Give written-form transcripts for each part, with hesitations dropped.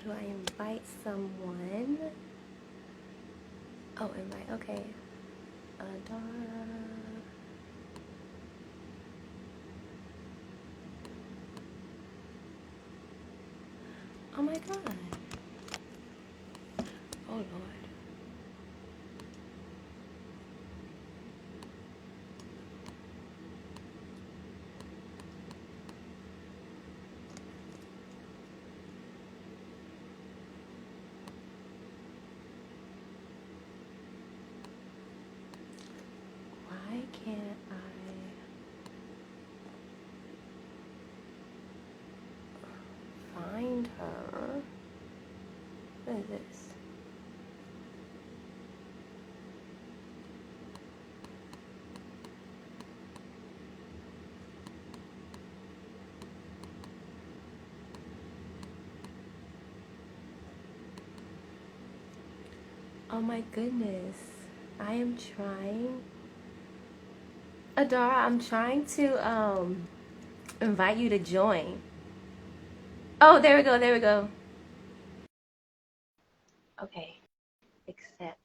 do I invite someone? Oh, invite. Okay. Adara. Oh my God. Oh Lord. Why can't I find her? What is this? Oh my goodness. I am trying. Adara, I'm trying to invite you to join. Oh, there we go. There we go. Okay. Accept.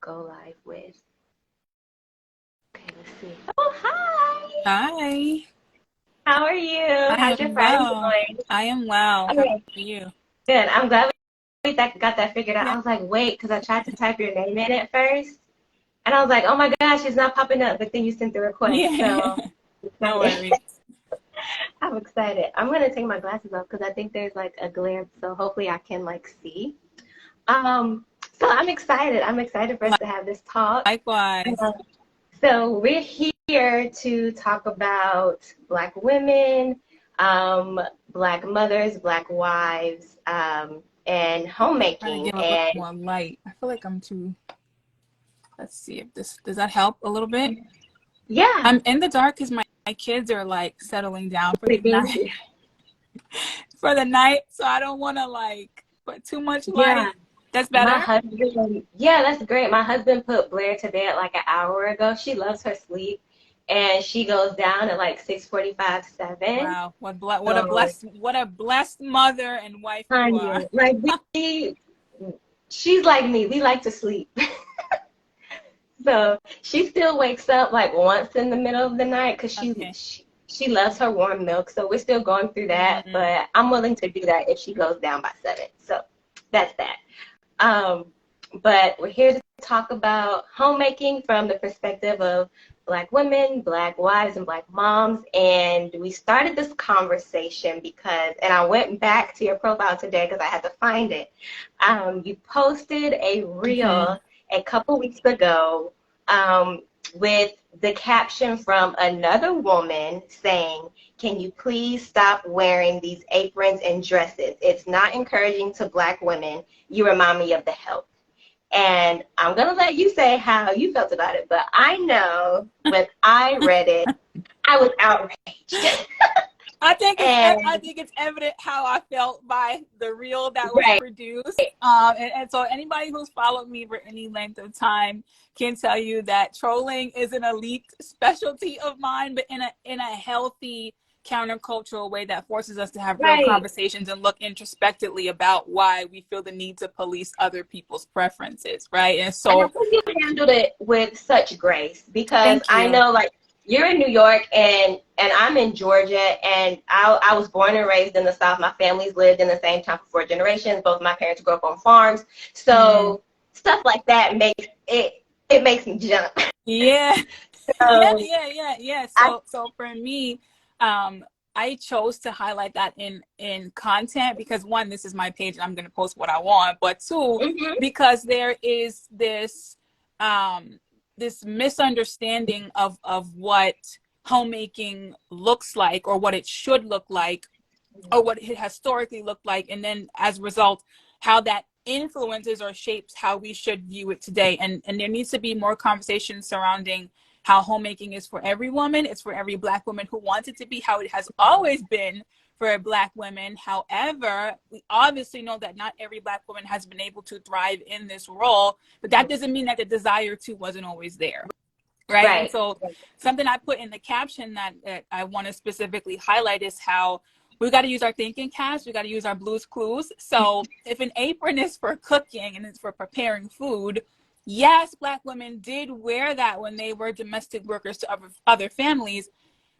Go live with. Okay, let's see. Oh, hi. Hi, How are you? I How's your am Friday well. going? I am well. How Okay, are you? good. I'm glad we got that figured out. Yeah. I was like, wait, because I tried to type your name in at first, and I was like, oh my gosh, she's not popping up. But then you sent the request, Yeah. so No worries. I'm excited. I'm gonna take my glasses off because I think there's like a glare, so hopefully I can like see. Um, so I'm excited. I'm excited for us to have this talk. Likewise. Uh, So we're here to talk about Black women, Black mothers, Black wives, and Trying to homemaking. give a little And more light. I feel like I'm too. Let's see if this does that help a little bit. yeah, I'm in the dark because my kids are like settling down for the night. So I don't want to like put too much yeah, light. That's my better. husband, yeah, that's great. My husband put Blair to bed like an hour ago. She loves her sleep, and she goes down at like 6:45, 7. Wow. So, What a blessed mother and wife you are. honey, like she's like me. We like to sleep. So she still wakes up like once in the middle of the night because Okay. she loves her warm milk. So we're still going through that, Mm, but I'm willing to do that if she goes down by 7. So that's that. Um, but we're here to talk about homemaking from the perspective of Black women, Black wives, and Black moms. And we started this conversation because, and I went back to your profile today because I had to find it. You posted a mm-hmm. reel a couple weeks ago um, with the caption from another woman saying, can you please stop wearing these aprons and dresses? It's not encouraging to Black women. You remind me of the help. And I'm going to let you say how you felt about it, but I know when I read it, I was outraged. I And think it's evident how I felt by the reel that was right, produced. And so anybody who's followed me for any length of time can tell you that trolling is an elite specialty of mine, but in a healthy countercultural way that forces us to have real right. conversations and look introspectively about why we feel the need to police other people's preferences, right? And And I so think you handled it with such grace because thank I you. know, like, you're in New York and I'm in Georgia, and I was born and raised in the South. My family's lived in the same town for 4 generations. Both my parents grew up on farms, Mm, so stuff like that makes me jump. yeah. Yeah, So yeah. I So for me, I chose to highlight that in content because one, this is my page and I'm going to post what I want, but two, mhm, because there is um this misunderstanding of what homemaking looks like or what it should look like or what it historically looked like, and then as a result, how that influences or shapes how we should view it today. And there needs to be more conversation surrounding how homemaking is for every woman. It's for every Black woman who wants it to be, how it has always been for Black women. However, we obviously know that not every Black woman has been able to thrive in this role, but that doesn't mean that the desire to wasn't always there. Right. And right. so something I put in the caption that I want to specifically highlight is how we got to use our thinking caps. We got to use our Blue's Clues. So if an apron is for cooking and it's for preparing food, yes, Black women did wear that when they were domestic workers to other families.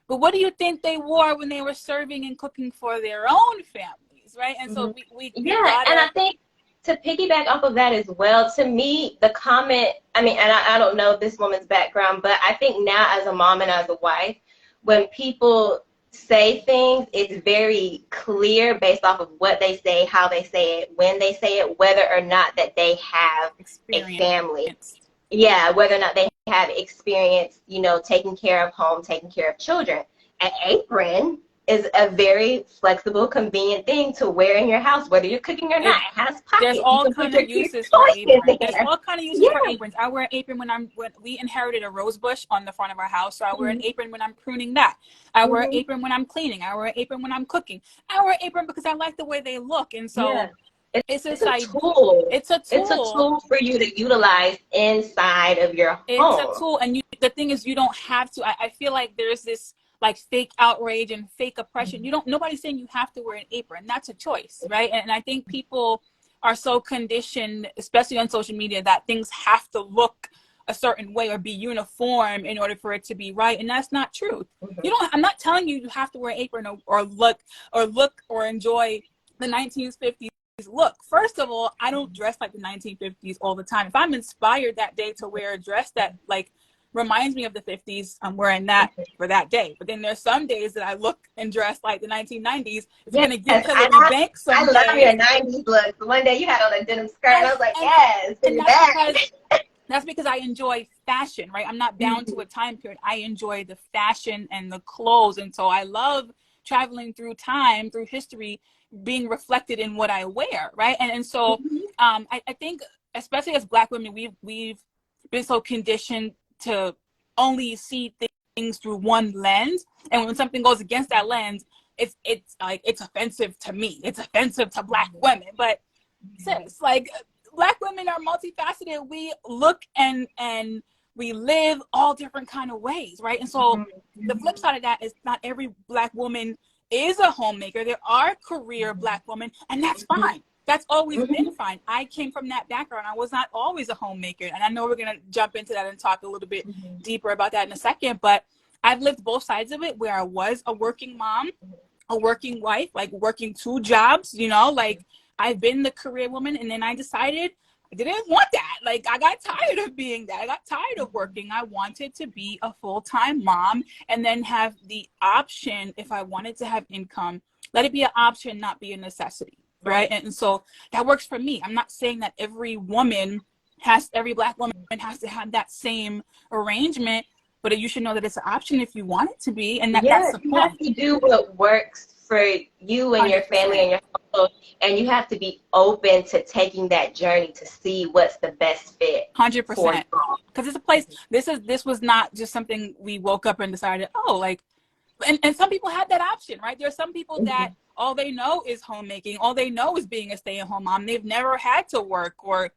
But what do you think they wore when they were serving and cooking for their own families, right? And so Mhm. we Yeah, and I gotta. think to piggyback off of that as well, to me, the comment, I mean, and I don't know this woman's background, but I think now as a mom and as a wife, when people say things, it's very clear based off of what they say, how they say it, when they say it, whether or not that they have a family. Experience. Yeah, whether or not they have experience, taking care of home, taking care of children. An apron is a very flexible, convenient thing to wear in your house, whether you're cooking or not. It, It has there's pockets. You all can put kind of your kids' uses for toys in aprons. There's there. all kind of uses Yeah. for aprons. I wear an apron when we inherited a rose bush on the front of our house, so I wear an apron when I'm pruning that. I wear an Mm-hmm. apron when I'm cleaning. I wear an apron when I'm cooking. I wear an apron because I like the way they look, and Yeah. so it's It's this a idea. tool. It's a It's a tool. tool for you to utilize inside of your It's a home. tool, and the thing is, you don't have to. I feel like there's this like fake outrage and fake oppression. You don't. Nobody's saying you have to wear an apron. That's a choice, right? And I think people are so conditioned, especially on social media, that things have to look a certain way or be uniform in order for it to be right, and that's not true. Mm-hmm. You don't. I'm not telling you you have to wear an apron or enjoy the 1950s look. First of all, I don't dress like the 1950s all the time. If I'm inspired that day to wear a dress that like reminds me of the 50s, I'm wearing that for that day. But then there's some days that I look and dress like the 1990s. If you're Yes, gonna give Hillary I, Banks I some love your days, 90s look. The one day you had on a denim skirt, and and I was like, and yes, and bring it back. that's because I enjoy fashion, right? I'm not bound to a time period. I enjoy the fashion and the clothes. And so I love traveling through time, through history, being reflected in what I wear, right? And so Mm-hmm. I think, especially as Black women, we've been so conditioned to only see things through one lens. And when something goes against that lens, it's like it's offensive to me. It's offensive to Black women. But sis, like Black women are multifaceted. We look and we live all different kind of ways, right? And so the flip side of that is not every Black woman is a homemaker. There are career Black women, and that's fine. That's always been fine. I came from that background. I was not always a homemaker, and I know we're gonna jump into that and talk a little bit deeper about that in a second. But I've lived both sides of it, where I was a working mom, a working wife, like working two jobs, like I've been the career woman, and then I decided I didn't want that. Like I got tired of being that. I got tired of working. I wanted to be a full-time mom and then have the option, if I wanted to have income, let it be an option, not be a necessity. Right. And so that works for me. I'm not saying that every Black woman has to have that same arrangement, but you should know that it's an option if you want it to be, and that's Yeah, the you have point. to do what works for you and your family 100%. and your household, and you have to be open to taking that journey to see what's the best fit for 100%. you. Because it's a place. This was not just something we woke up and decided. Oh, like, and some people had that option, right? There are some people that all they know is homemaking. All they know is being a stay-at-home mom. They've never had to work. Or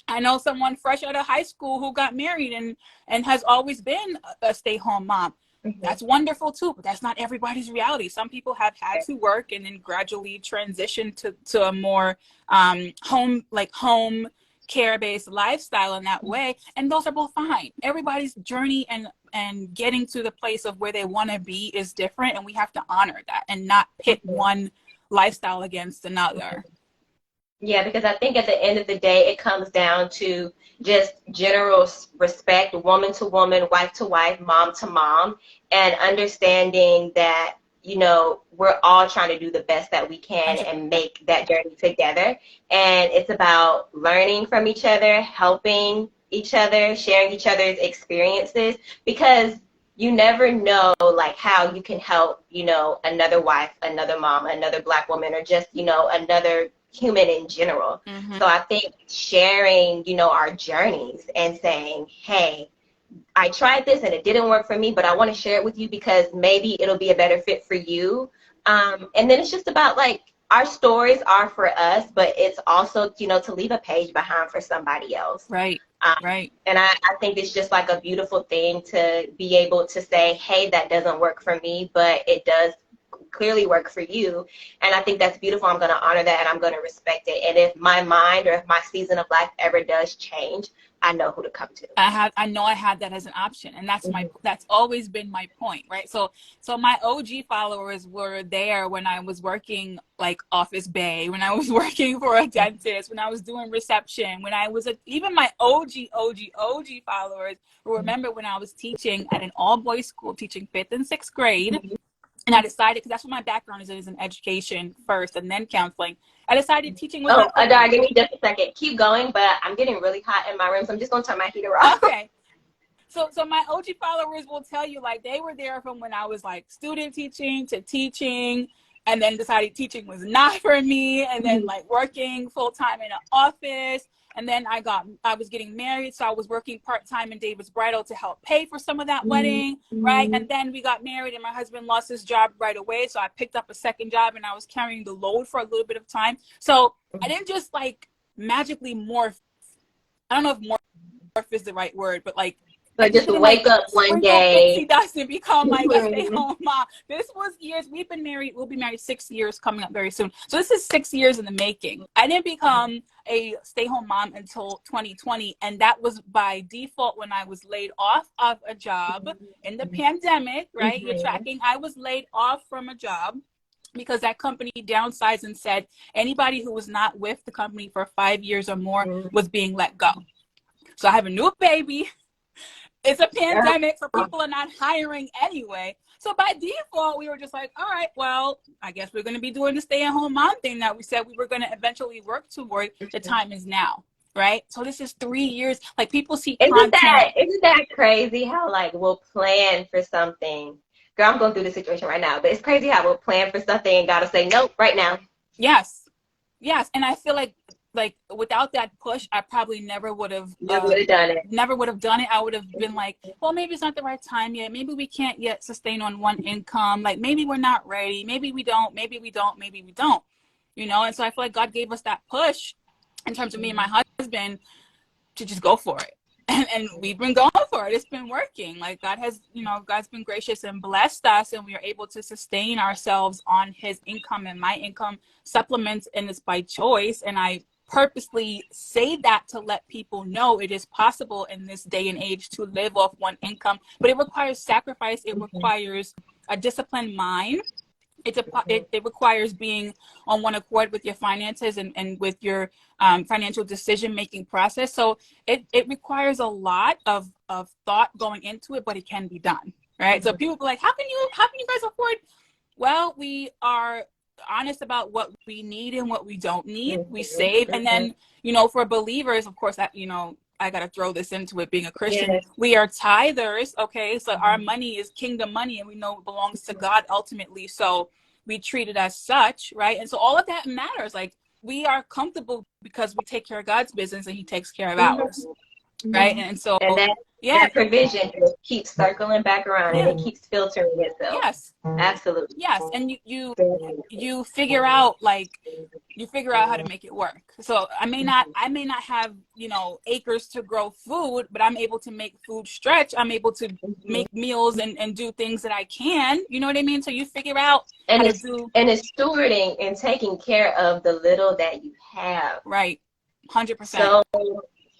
I know someone fresh out of high school who got married and has always been a stay-home mom. That's wonderful too, but that's not everybody's reality. Some people have had to work and then gradually transition to a more home care based lifestyle in that way, and those are both fine. Everybody's journey and getting to the place of where they want to be is different, and we have to honor that and not pit one lifestyle against another. Yeah, because I think at the end of the day, it comes down to just general respect, woman to woman, wife to wife, mom to mom, and understanding that, we're all trying to do the best that we can 100%. and make that journey together. And it's about learning from each other, helping each other, sharing each other's experiences, because you never know like how you can help, another wife, another mom, another Black woman, or just, another human in general. So I think sharing, our journeys and saying, hey, I tried this and it didn't work for me, but I want to share it with you because maybe it'll be a better fit for you. And then it's just about like our stories are for us, but it's also, to leave a page behind for somebody else. Right. Right. And I think it's just like a beautiful thing to be able to say, hey, that doesn't work for me, but it does clearly work for you. And I think that's beautiful. I'm going to honor that and I'm going to respect it. And if my mind or if my season of life ever does change, I know who to come to. I know I had that as an option, and that's always been my point, right? So my OG followers were there when I was working like office bay, when I was working for a dentist, when I was doing reception, when I was even my OG followers will remember when I was teaching at an all boys school, teaching 5th and 6th grade. And I decided, because that's what my background is in education first and then counseling. I decided teaching was Oh, not for Adar, me. give me just a second. Keep going, but I'm getting really hot in my room, so I'm just going to turn my heater off. Okay. So my OG followers will tell you, like, they were there from when I was like student teaching to teaching, and then decided teaching was not for me, and then like working full time in an office. And then I was getting married, so I was working part-time in David's Bridal to help pay for some of that wedding, right? And then we got married and my husband lost his job right away, so I picked up a second job and I was carrying the load for a little bit of time. So I didn't just like magically morph. I don't know if morph is the right word, but like, So I just just didn't like wake up one sprinkle day. pixie dust and become like a stay-home mom. This was years. We've been married. We'll be married 6 years coming up very soon. So this is 6 years in the making. I didn't become a stay-home mom until 2020, and that was by default when I was laid off of a job in the pandemic. Right? You're tracking. I was laid off from a job because that company downsized and said anybody who was not with the company for 5 years or more was being let go. So I have a new baby. It's a pandemic, so people are not hiring anyway. So by default, we were just like, all right, well, I guess we're going to be doing the stay-at-home mom thing that we said we were going to eventually work toward. The time is now, right? So this is 3 years. Like, people see content. Isn't that crazy how like we'll plan for something? Girl, I'm going through this situation right now, but it's crazy how we'll plan for something and gotta say nope right now. Yes. And I feel like without that push, I probably never would have Never would have done it. Never would have done it. I would have been like, well, maybe it's not the right time yet. Maybe we can't yet sustain on one income. Like, maybe we're not ready. Maybe we don't. You know, and so I feel like God gave us that push in terms of me and my husband to just go for it. And we've been going for it. It's been working. Like, God's been gracious and blessed us, and we are able to sustain ourselves on his income and my income supplements, and it's by choice. And I purposely say that to let people know it is possible in this day and age to live off one income, but it requires sacrifice. It requires a disciplined mind. It requires being on one accord with your finances and with your financial decision-making process. So it requires a lot of thought going into it, but it can be done, right? So people are like, how can you guys afford? Well, we are honest about what we need and what we don't need. We save. And then, for believers, of course, that, I got to throw this into it, being a Christian. Yes. We are tithers. Okay. So our money is kingdom money, and we know it belongs to God ultimately. So we treat it as such. Right. And so all of that matters. Like, we are comfortable because we take care of God's business and he takes care of ours. Right. And so, and that provision just keeps circling back around, and it keeps filtering itself. Yes, absolutely. Yes, and you figure out how to make it work. So I may not have acres to grow food, but I'm able to make food stretch. I'm able to make meals and do things that I can. You know what I mean? So you figure out and it's stewarding and taking care of the little that you have. Right, 100%.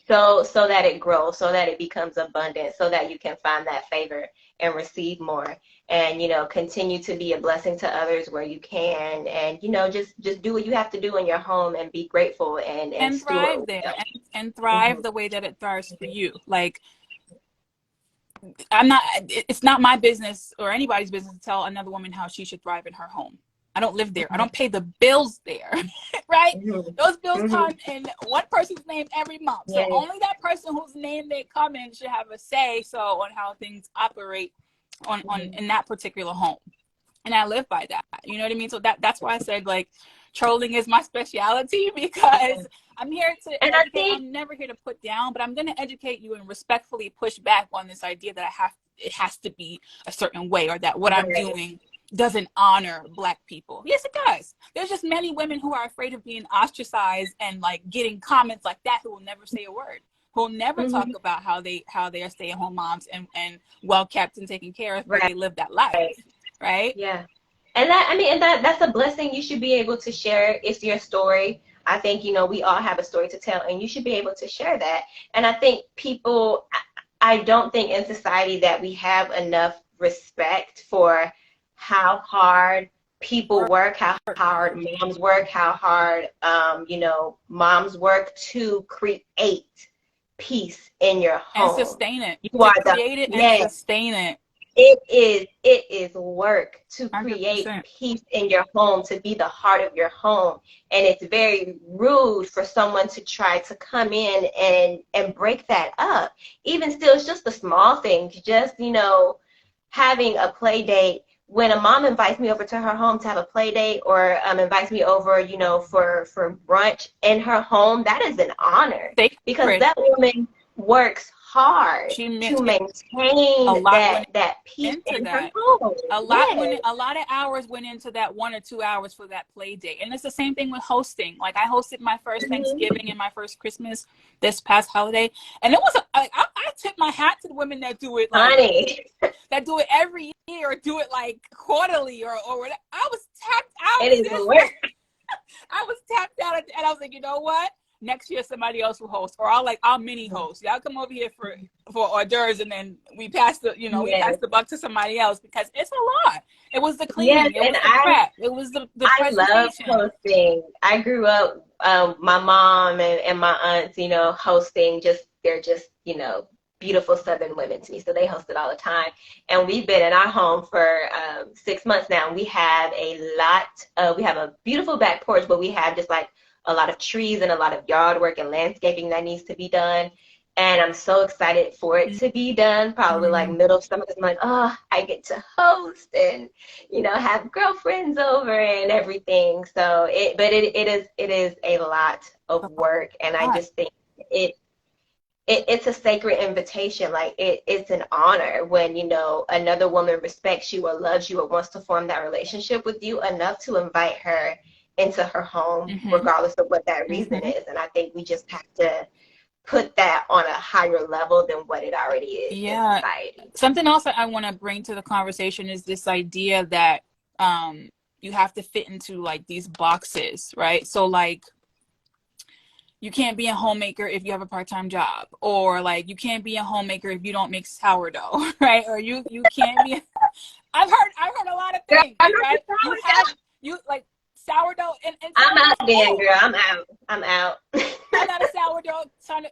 So that it grows, so that it becomes abundant, so that you can find that favor and receive more, and continue to be a blessing to others where you can, and just do what you have to do in your home and be grateful and thrive there and thrive the way that it thrives for you. Like, it's not my business or anybody's business to tell another woman how she should thrive in her home. I don't live there. I don't pay the bills there, right? Those bills come in one person's name every month. So only that person whose name they come in should have a say on how things operate on in that particular home. And I live by that. You know what I mean? So that's why I said, like, trolling is my specialty, because I'm here to educate. I'm never here to put down, but I'm going to educate you and respectfully push back on this idea that it has to be a certain way, or that what I'm doing doesn't honor Black people. Yes, it does. There's just many women who are afraid of being ostracized and like getting comments like that, who will never say a word, who will never talk about how they are stay-at-home moms and well kept and taken care of, but they live that life, right? Yeah. And that, I mean, and that's a blessing. You should be able to share. It's your story. I think, we all have a story to tell, and you should be able to share that. And I think people, I don't think in society that we have enough respect for how hard people work, how hard moms work, how hard, moms work to create peace in your And home. sustain it. You To are the, create it and yes, sustain it. it is work to create 100%. peace in your home, to be the heart of your home. And it's very rude for someone to try to come in and break that up. Even still, it's just the small things, just, having a play date. When a mom invites me over to her home to have a play date, or invites me over, for brunch in her home, that is an honor, because Sacred. that woman works hard to She a maintain lot went that peace into in her that. home. Yes. A lot of hours went into that 1 or 2 hours for that play date. And it's the same thing with hosting. Like, I hosted my first Mm-hmm. Thanksgiving and my first Christmas this past holiday, and it was I tip my hat to the women that do it, like, Honey, that do it every year, or do it like quarterly, or whatever. I was tapped out, it is sis. work. I was tapped out, and I was like, you know what? Next year somebody else will host, or I'll mini host. Y'all come over here for hors d'oeuvres, and then we pass Yes. the buck to somebody else, because it's a lot. It was the Yes, cleaning, it and was the prep, it was the I love presentation. hosting. I grew up, my mom and my aunts, hosting. They're just, beautiful Southern women to me. So they hosted all the time. And we've been in our home for 6 months now. We have we have a beautiful back porch, but we have just like a lot of trees and a lot of yard work and landscaping that needs to be done. And I'm so excited for it to be done, probably like Mm-hmm. middle of summer, because I'm like, oh, I get to host and, have girlfriends over and everything. So it is a lot of work. And I just think it's a sacred invitation. Like, it's an honor when, another woman respects you or loves you or wants to form that relationship with you enough to invite her into her home, Mm-hmm. regardless of what that reason Mm-hmm. is. And I think we just have to put that on a higher level than what it already is in Yeah. society. Something else that I want to bring to the conversation is this idea that you have to fit into like these boxes, right? So, like, you can't be a homemaker if you have a part-time job, or like you can't be a homemaker if you don't make sourdough, right? Or you can't be I've heard a lot of Girl, things, I'm not the right? sourdough. You like sourdough, and I'm sourdough out is then, cool. girl. I'm out. I'm out. I'm not a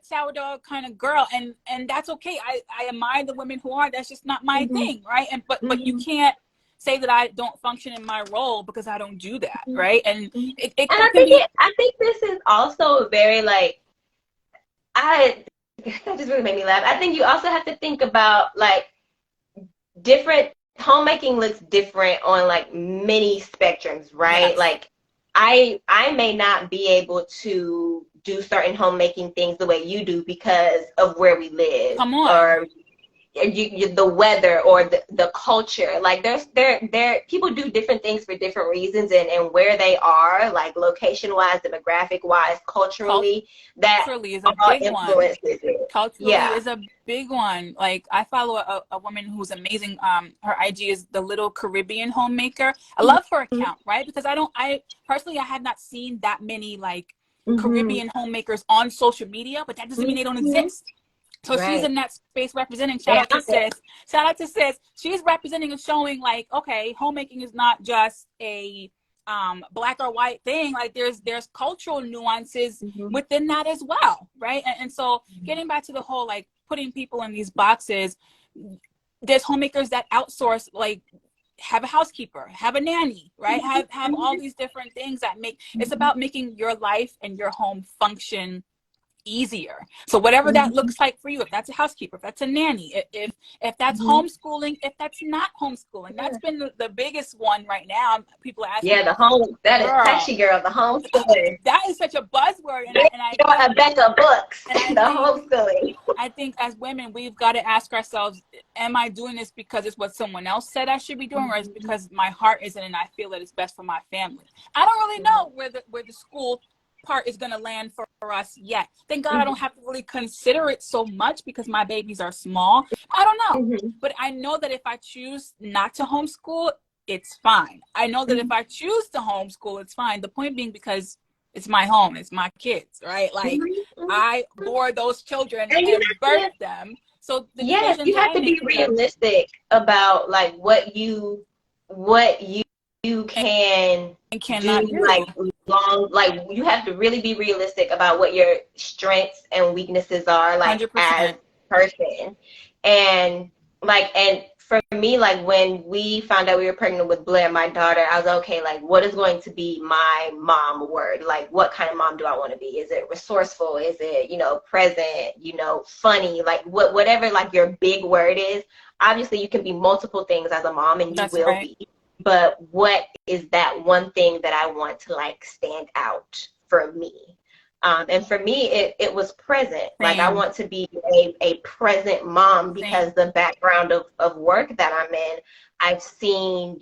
sourdough kind of girl, and that's okay. I admire the women who are. That's just not my Mhm. thing, right? And but you Mhm. can't say that I don't function in my role because I don't do that, Mhm. right? And And that I can think be this is also very like, I that just really made me laugh. I think you also have to think about like different homemaking looks different on like many spectrums, right? yes. Like, I may not be able to do certain homemaking things the way you do because of where we live, Come on. or the weather, or the culture. Like, there people do different things for different reasons, and where they are, like location wise, demographic wise, culturally, that Culturally is a all big one. influences it. Culturally Yeah. is a big one. Like, I follow a woman who's amazing. Her IG is the Little Caribbean Homemaker. I love her account, right? Because I personally, I have not seen that many like Mm-hmm. Caribbean homemakers on social media, but that doesn't mean they don't Mm-hmm. exist. So she's Right. in that space representing. Shout They're out to out there. sis. Shout out to sis. She's representing and showing like, okay, homemaking is not just a black or white thing. Like, there's cultural nuances Mm-hmm. within that as well, right? And so getting back to the whole like putting people in these boxes, there's homemakers that outsource, like have a housekeeper, have a nanny, right? Have all these different things that make it's about making your life and your home function easier. So whatever that Mm-hmm. looks like for you, if that's a housekeeper, if that's a nanny, if that's Mm-hmm. homeschooling, if that's not homeschooling, that's been the biggest one right now. People are asking Yeah, me, the home, that is girl, touchy, girl. The homeschooling. that is such a buzzword, Get and I your think Rebecca books. and I The think homeschooling. I think as women, we've got to ask ourselves, am I doing this because it's what someone else said I should be doing, or is it because my heart isn't and I feel that it's best for my family? I don't really know where the school part is going to land for us yet. Thank God I don't have to really consider it so much because my babies are small. I don't know. Mm-hmm. But I know that if I choose not to homeschool, it's fine. I know that if I choose to homeschool, it's fine. The point being, because it's my home, it's my kids, right? Like, I bore those children And you and have birthed to, them. So the yes, decisions you that have I to make be for them realistic about like what you can and do, cannot like do. long, like you have to really be realistic about what your strengths and weaknesses are, like as 100%. a person. And and for me, like when we found out we were pregnant with Blair, my daughter, I was okay, like what is going to be my mom word? Like what kind of mom do I want to be? Is it resourceful? Is it, present, funny? Like whatever like your big word is. Obviously you can be multiple things as a mom, and you That's will right. be, but what is that one thing that I want to like stand out for me? And for me, it was present. Like I Same. want to be a present mom, Same. because the background of work that I'm in, I've seen,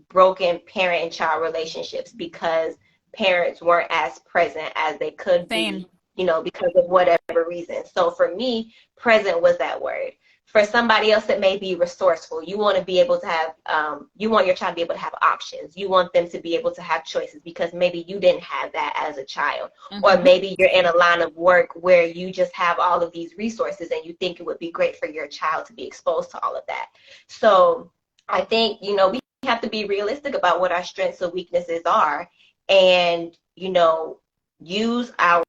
broken parent and child relationships because parents weren't as present as they could Same. be, because of whatever reason. So for me, present was that word. For somebody else, it may be resourceful. You want to be able to have, you want your child to be able to have options. You want them to be able to have choices because maybe you didn't have that as a child. Or Mm-hmm. maybe you're in a line of work where you just have all of these resources and you think it would be great for your child to be exposed to all of that. So I think, we have to be realistic about what our strengths and weaknesses are, and, use our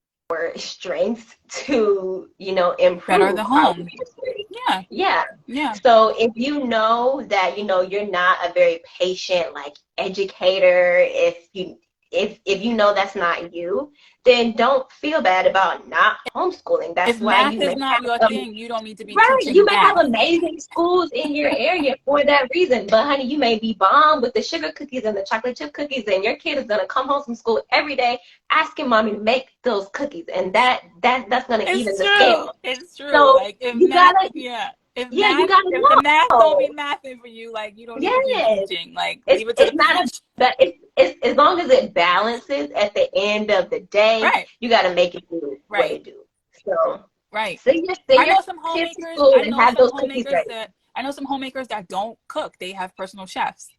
strengths to, Better the improve our home. weaknesses. Yeah. Yeah. Yeah. So if you know that, you're not a very patient like educator, if you know that's not you, then don't feel bad about not homeschooling. That's If why math you is may not your have thing, you don't need to be right. You teaching may have math. amazing schools in your area for that reason, but honey, you may be bomb with the sugar cookies and the chocolate chip cookies, and your kid is gonna come home from school every day asking mommy to make those cookies, and that's gonna even It's the true. scale. It's true. So Like, if you math, gotta, yeah. yeah, you gotta If the math don't be know. mathing for you, like, you don't need to be Yes, teaching. Like, it's leave it to the it's not a profession. but it's as long as it balances at the end of the day, Right. you gotta make it do what Right. it do. So Right. send I your know some kids to homemakers. school I and know have some those cookies homemakers ready. that I know some homemakers that don't cook. They have personal chefs.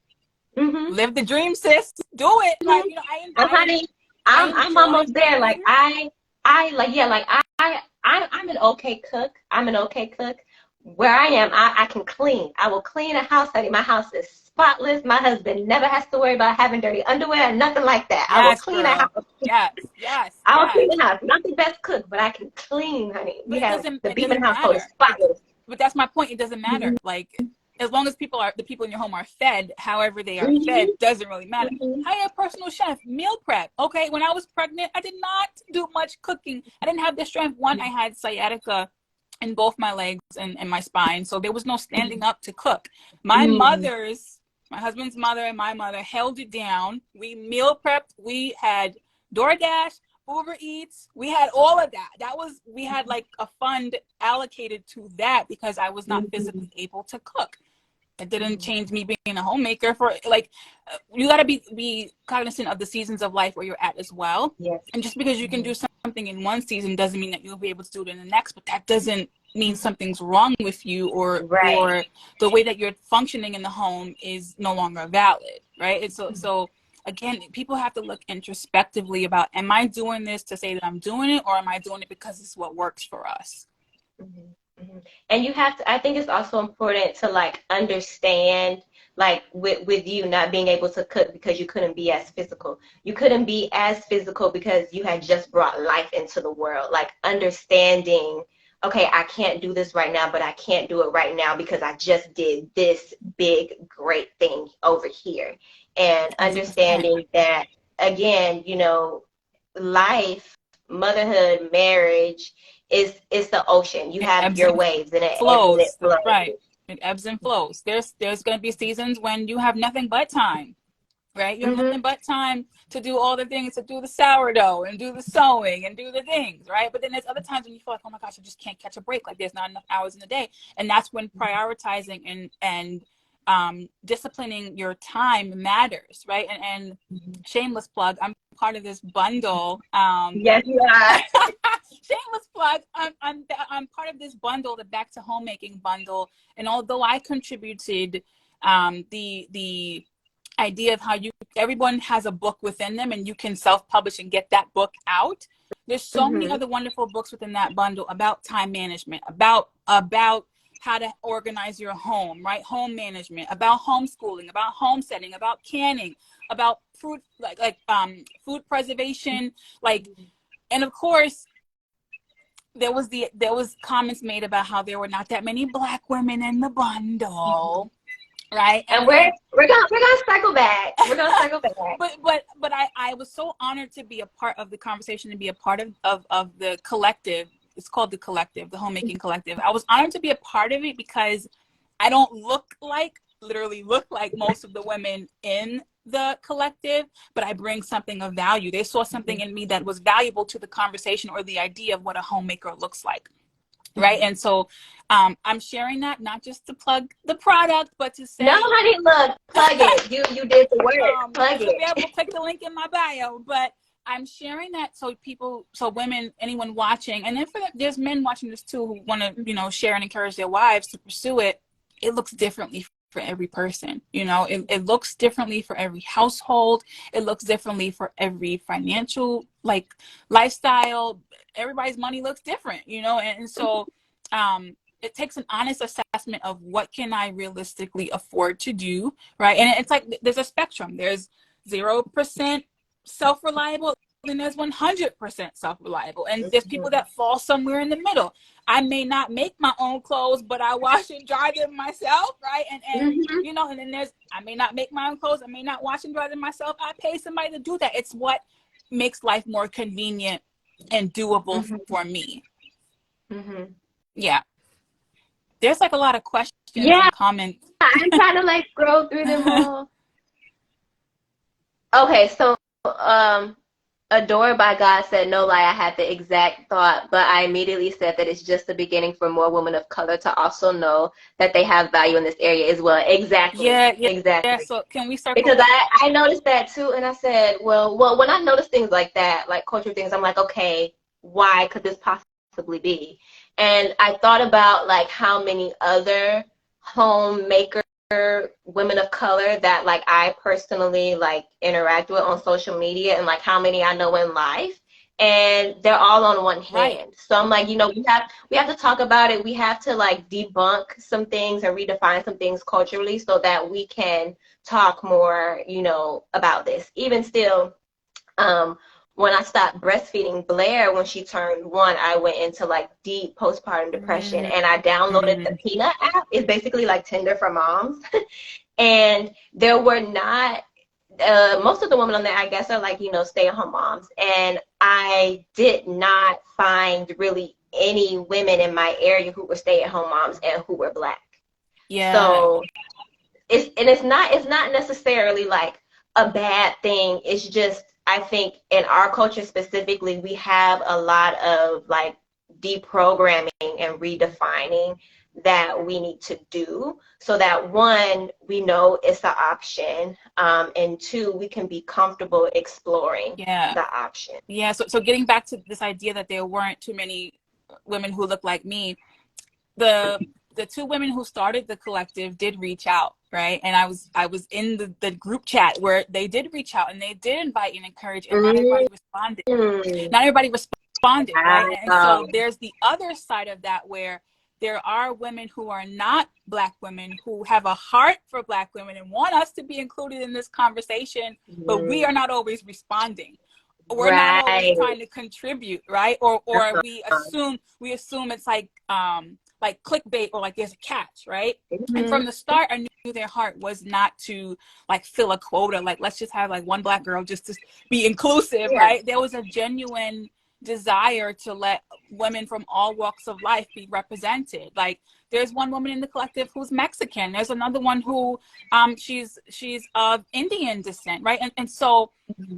Mm-hmm. Live the dream, sis. Do it. Like, Mm-hmm. And I honey, I I'm enjoy almost there. Like cooking. I like yeah, like I'm an okay cook. I'm an okay cook. Where I am, I can clean. I will clean a house, honey. My house is spotless. My husband never has to worry about having dirty underwear, nothing like that. I will Yes, clean a girl. house. Yes, yes, I will clean yes. the house. Not the best cook, but I can clean, honey. But We have the it Beeman doesn't household is matter. spotless. But that's my point. It doesn't matter. Like, as long as the people in your home are fed, however they are fed, Mm-hmm. doesn't really matter. Mm-hmm. Hire a personal chef, meal prep. Okay, when I was pregnant, I did not do much cooking. I didn't have the strength. One, I had sciatica in both my legs and my spine, so there was no standing up to cook. Mm-hmm. My husband's mother and my mother held it down. We meal prepped. We had DoorDash, Uber Eats. We had all of that. We had like a fund allocated to that because I was not Mm-hmm. physically able to cook. It didn't change me being a homemaker. For like, you got to be cognizant of the seasons of life where you're at as well. Yes. And just because you can do something in one season doesn't mean that you'll be able to do it in the next. But that doesn't mean something's wrong with you, Right. or the way that you're functioning in the home is no longer valid, right? And so again, people have to look introspectively about, am I doing this to say that I'm doing it, or am I doing it because it's what works for us? Mm-hmm. Mm-hmm. And you have to, I think it's also important to like understand, like with you not being able to cook because you couldn't be as physical. You couldn't be as physical because you had just brought life into the world. Like understanding, okay, I can't do this right now, but I can't do it right now because I just did this big, great thing over here. And That's a fact. understanding that, again, life, motherhood, marriage, it's the ocean. You It have ebbs your and waves, and it ebbs and it flows. That's right. flows. It ebbs and flows. There's going to be seasons when you have nothing but time, right? You have Mm-hmm. nothing but time to do all the things, to do the sourdough and do the sewing and do the things, right? But then there's other times when you feel like, oh my gosh, I just can't catch a break. Like, there's not enough hours in the day, and that's when prioritizing and disciplining your time matters, right? And shameless plug, I'm part of this bundle. Yes, you are. Shameless plug. I'm part of this bundle, the Back to Homemaking bundle, and although I contributed the idea of how everyone has a book within them and you can self-publish and get that book out. There's so many Mm-hmm. other wonderful books within that bundle about time management, about how to organize your home, right? Home management, about homeschooling, about homesteading, about canning, about food, food preservation, like, and of course, there was comments made about how there were not that many Black women in the bundle, right? And And we're gonna circle back. We're gonna circle back. but I was so honored to be a part of the conversation and be a part of the collective. It's called the collective, the Homemaking Collective. I was honored to be a part of it because I don't literally look like most of the women in the collective, but I bring something of value. They saw something in me that was valuable to the conversation or the idea of what a homemaker looks like. Right. And so I'm sharing that not just to plug the product, but to say, no, honey, look, plug it. You did the work. Plug you'll it. be able to click the link in my bio. But I'm sharing that so women, anyone watching, and then there's men watching this too who want to, share and encourage their wives to pursue it. It looks differently for every person. It looks differently for every household. It looks differently for every financial lifestyle. Everybody's money looks different, and so it takes an honest assessment of what can I realistically afford to do, right? And it's like there's a spectrum. There's 0% self-reliable, and there's 100% self-reliable, and there's people that fall somewhere in the middle. I may not make my own clothes, but I wash and dry them myself, right? And and then I may not make my own clothes, I may not wash and dry them myself. I pay somebody to do that. It's what makes life more convenient and doable for me. Mm-hmm. Yeah. There's a lot of questions Yeah, and comments. I'm trying to scroll through them all. Okay, so Adored by God said, no lie, I had the exact thought, but I immediately said that it's just the beginning for more women of color to also know that they have value in this area as well. Exactly. Yeah. Exactly. So can we circle Because back? I noticed that too, and I said, well, when I notice things like that, like cultural things, I'm like, okay, why could this possibly be? And I thought about how many other homemaker women of color that I personally interact with on social media, and how many I know in life, and they're all on one Right. hand. So I'm like, we have to talk about it. We have to debunk some things and redefine some things culturally so that we can talk more, about this. Even still, when I stopped breastfeeding Blair when she turned 1, I went into deep postpartum depression, and I downloaded the Peanut app. It's basically like Tinder for moms. And there were not most of the women on there, I guess, are stay-at-home moms, and I did not find really any women in my area who were stay-at-home moms and who were Black. Yeah. So it's not necessarily a bad thing. It's just, I think in our culture specifically, we have a lot of deprogramming and redefining that we need to do so that, one, we know it's an option, and two, we can be comfortable exploring the option. Yeah. So getting back to this idea that there weren't too many women who look like me, the 2 women who started the collective did reach out, right? And I was in the group chat where they did reach out and they did invite and encourage, and not everybody responded. Not everybody responded, right? And so there's the other side of that where there are women who are not Black women who have a heart for Black women and want us to be included in this conversation, but we are not always responding. We're not always trying to contribute, right? Or we assume it's like clickbait, or there's a catch, right? And from the start, I knew their heart was not to fill a quota, let's just have one Black girl just to be inclusive, right? There was a genuine desire to let women from all walks of life be represented. There's one woman in the collective who's Mexican. There's another one who she's of Indian descent, right? And so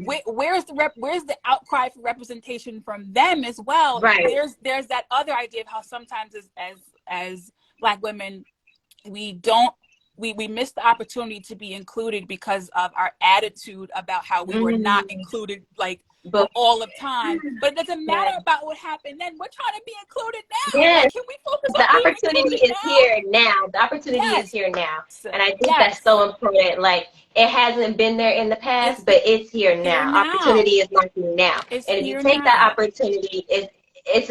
where's the outcry for representation from them as well? Right. There's that other idea of how sometimes as Black women we miss the opportunity to be included because of our attitude about how we were not included for But all of time. But it doesn't matter yeah. about what happened then. We're trying to be included now. Yes, Like, can we focus the on being opportunity included is now? here now. The opportunity is Yes. here now. And I think that's Yes. so important. Like, it hasn't been there in the past, It's but it's here here now. now. Opportunity is knocking now. It's And if you here take that now. opportunity, it's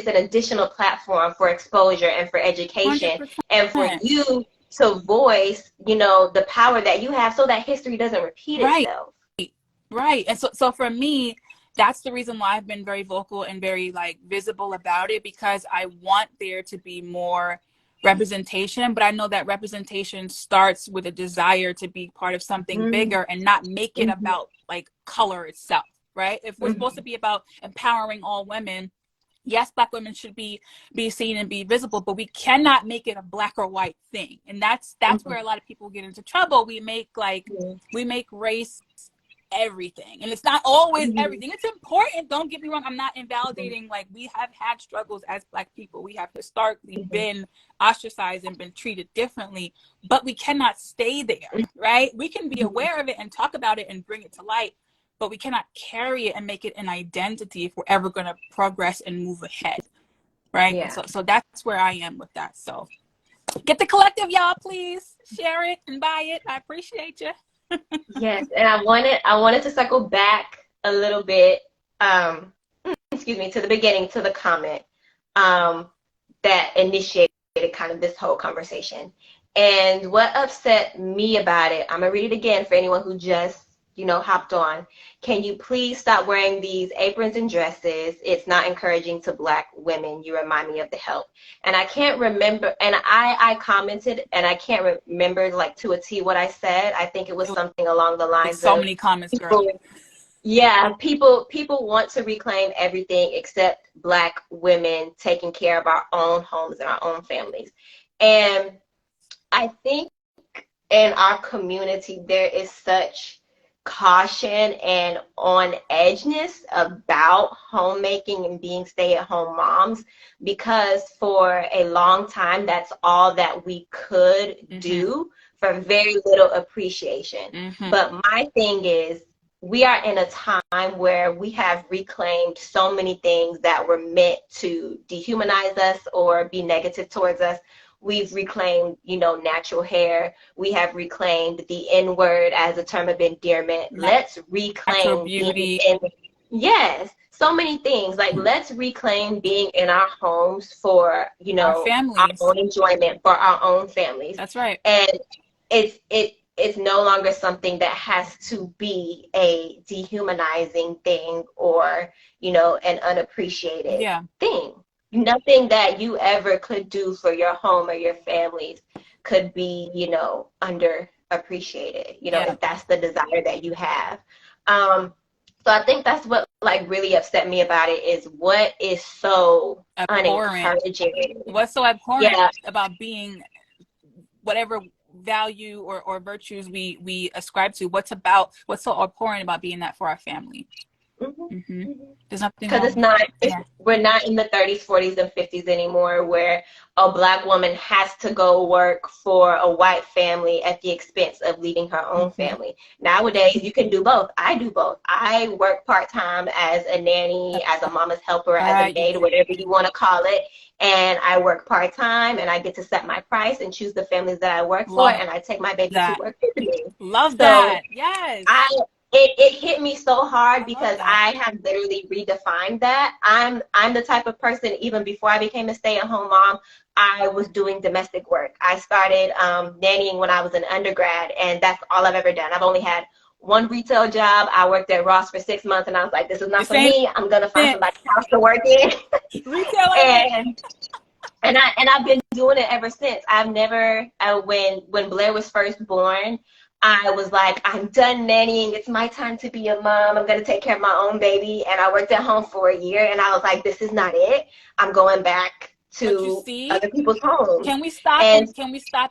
an additional platform for exposure and for education and for 100%. you to voice, the power that you have so that history doesn't repeat Right. itself. Right. And so for me, that's the reason why I've been very vocal and very like visible about it, because I want there to be more representation, but I know that representation starts with a desire to be part of something Mm-hmm. bigger and not make it Mm-hmm. about like color itself, right? If we're supposed to be about empowering all women, yes, Black women should be seen and be visible, but we cannot make it a black or white thing. And that's Mm-hmm. where a lot of people get into trouble. We make race everything, and it's not always Mm-hmm. everything. It's important, don't get me wrong. I'm not invalidating, like, we have had struggles as Black people. We have historically Mm-hmm. been ostracized and been treated differently, but we cannot stay there, right? We can be aware of it and talk about it and bring it to light, but we cannot carry it and make it an identity if we're ever going to progress and move ahead, right? And Yeah. so that's where I am with that. So get the collective, y'all. Please share it and buy it. I appreciate you. Yes, and I wanted to circle back a little bit, excuse me, to the beginning, to the comment that initiated kind of this whole conversation. And what upset me about it, I'm gonna read it again for anyone who just, hopped on. Can you please stop wearing these aprons and dresses? It's not encouraging to Black women. You remind me of the help. And I can't remember, and I commented, and I can't remember like to a T what I said. I think it was something along the Like lines so of many comments, girl. people, yeah, people want to reclaim everything except Black women taking care of our own homes and our own families. And I think in our community there is such caution and on edgeness about homemaking and being stay-at-home moms, because for a long time that's all that we could do for very little appreciation. But my thing is, we are in a time where we have reclaimed so many things that were meant to dehumanize us or be negative towards us. We've reclaimed, natural hair. We have reclaimed the N word as a term of endearment. Let's Natural reclaim being beauty. in, yes, so many things. Like, let's reclaim being in our homes for, Our our families. own enjoyment, for our own families. That's right. And it's no longer something that has to be a dehumanizing thing or, an unappreciated thing. Nothing that you ever could do for your home or your families could be, underappreciated, if that's the desire that you have. So I think that's what like really upset me about it, is what is so Abhorrent. unencouraging. What's so abhorrent Yeah. about being whatever value or virtues we ascribe to? What's so abhorrent about being that for our family? There's nothing Because wrong with that. we're not in the 30s, 40s, and 50s anymore where a Black woman has to go work for a white family at the expense of leaving her own family. Nowadays, you can do both. I do both. I work part-time as a nanny, as a mama's helper, as a maid, whatever you want to call it. And I work part-time, and I get to set my price and choose the families that I work for, and I take my baby to work with me. Love So that. Yes. it hit me so hard because that. I have literally redefined that. I'm the type of person, even before I became a stay-at-home mom, I was doing domestic work. I started nannying when I was an undergrad, and that's all I've ever done. I've only had one retail job. I worked at Ross for 6 months, and I was like, this is not for me. I'm gonna find somebody's house to work in. Retail and I've been doing it ever since. I've never when Blair was first born, I was like, I'm done nannying. It's my time to be a mom. I'm going to take care of my own baby. And I worked at home for a year, and I was like, this is not it. I'm going back to other people's homes. Can we stop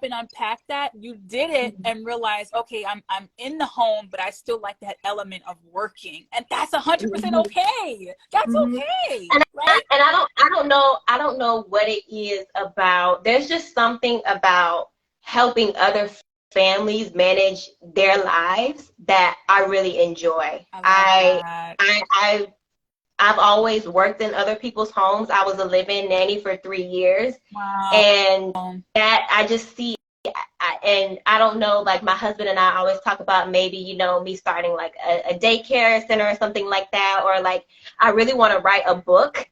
and unpack that? You did it and realize, okay, I'm in the home, but I still like that element of working, and that's 100% okay. That's okay, right? And I don't know what it is about. There's just something about helping other families manage their lives that I really enjoy. I love that. I've always worked in other people's homes. I was a live-in nanny for 3 years, Wow. and that I just see. And I don't know, like my husband and I always talk about maybe, me starting like a daycare center or something like that, or like I really want to write a book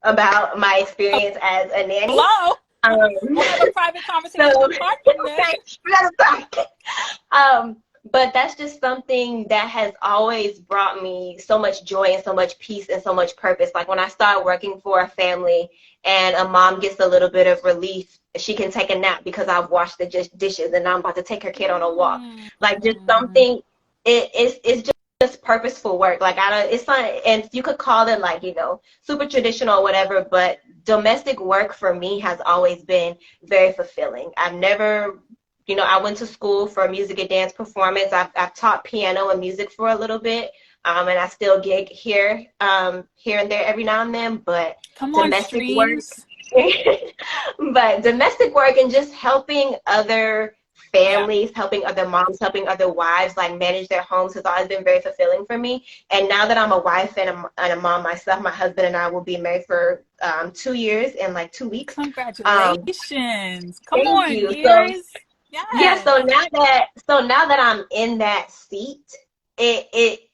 about my experience as a nanny. Hello. Um, We'll have a private conversation so, apart from this. okay, we gotta talk. But that's just something that has always brought me so much joy and so much peace and so much purpose. Like when I start working for a family and a mom gets a little bit of relief, she can take a nap because I've washed the dishes and I'm about to take her kid on a walk. Like just something, it's just purposeful work. Like I don't, it's not, and you could call it like, super traditional or whatever, but domestic work for me has always been very fulfilling. I've never, I went to school for music and dance performance. I've taught piano and music for a little bit, and I still gig here and there every now and then. But Come on, domestic work, streams. but domestic work and just helping other Yeah. families, helping other moms, helping other wives like manage their homes has always been very fulfilling for me. And now that I'm a wife and a mom myself, my husband and I will be married for 2 years in like 2 weeks. Congratulations. Come Thank on, you. So years. yeah, Yes. so now that I'm in that seat, it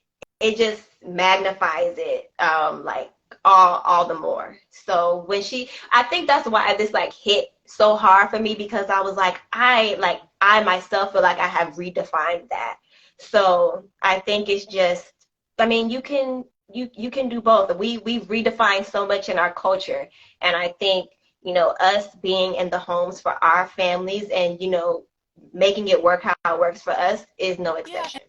just magnifies it like all the more. So I think that's why this like hit so hard for me, because I was like I myself feel like I have redefined that. So I think it's just, I mean, you can do both. We've redefined so much in our culture, and I think, us being in the homes for our families and, making it work how it works for us is no Yeah. exception.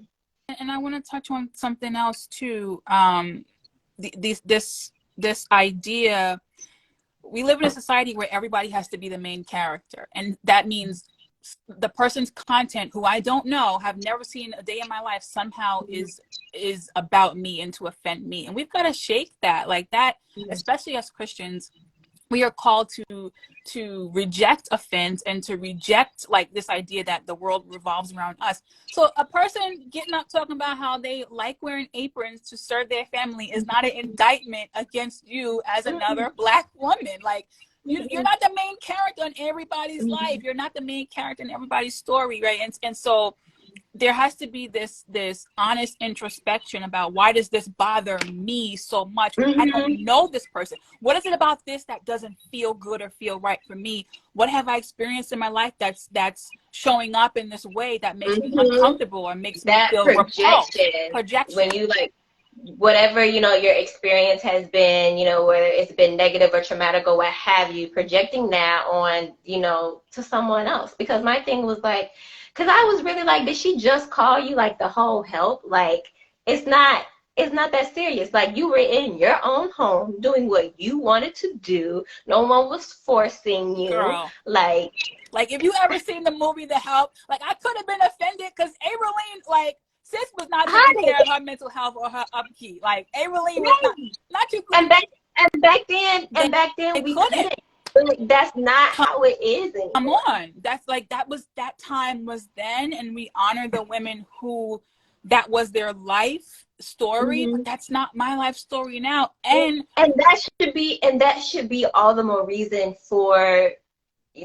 And I want to touch on something else too. This idea, we live in a society where everybody has to be the main character, and that means the person's content, who I don't know, have never seen a day in my life, somehow is about me and to offend me. And we've got to shake that, like that, especially as Christians. We are called to reject offense and to reject like this idea that the world revolves around us. So a person getting up talking about how they like wearing aprons to serve their family is not an indictment against you as another Black woman. Like you're not the main character in everybody's life. You're not the main character in everybody's story, right? And so there has to be this honest introspection about, why does this bother me so much? I don't Mm-hmm. know this person. What is it about this that doesn't feel good or feel right for me? What have I experienced in my life that's showing up in this way that makes me Mm-hmm. uncomfortable or makes me That feel repulsed? projection, when Projection. you like whatever, your experience has been, whether it's been negative or traumatic or what have you, projecting that on, to someone else. Because my thing was like, because I was really like, did she just call you like the whole help? Like, it's not it's not that serious. Like, you were in your own home doing what you wanted to do. No one was forcing you. Girl. Like, Like, if you ever seen the movie The Help, like, I could have been offended because Aileen, like, sis was not taking honey, care of her mental health or her upkeep. Like, Aileen was right. not you. And They, back then they we couldn't. couldn't. Like, that's not how it is Come anymore. on. That's like, that time was then, and we honor the women who that was their life story, but Hmm. that's not my life story now. And And that should be all the more reason for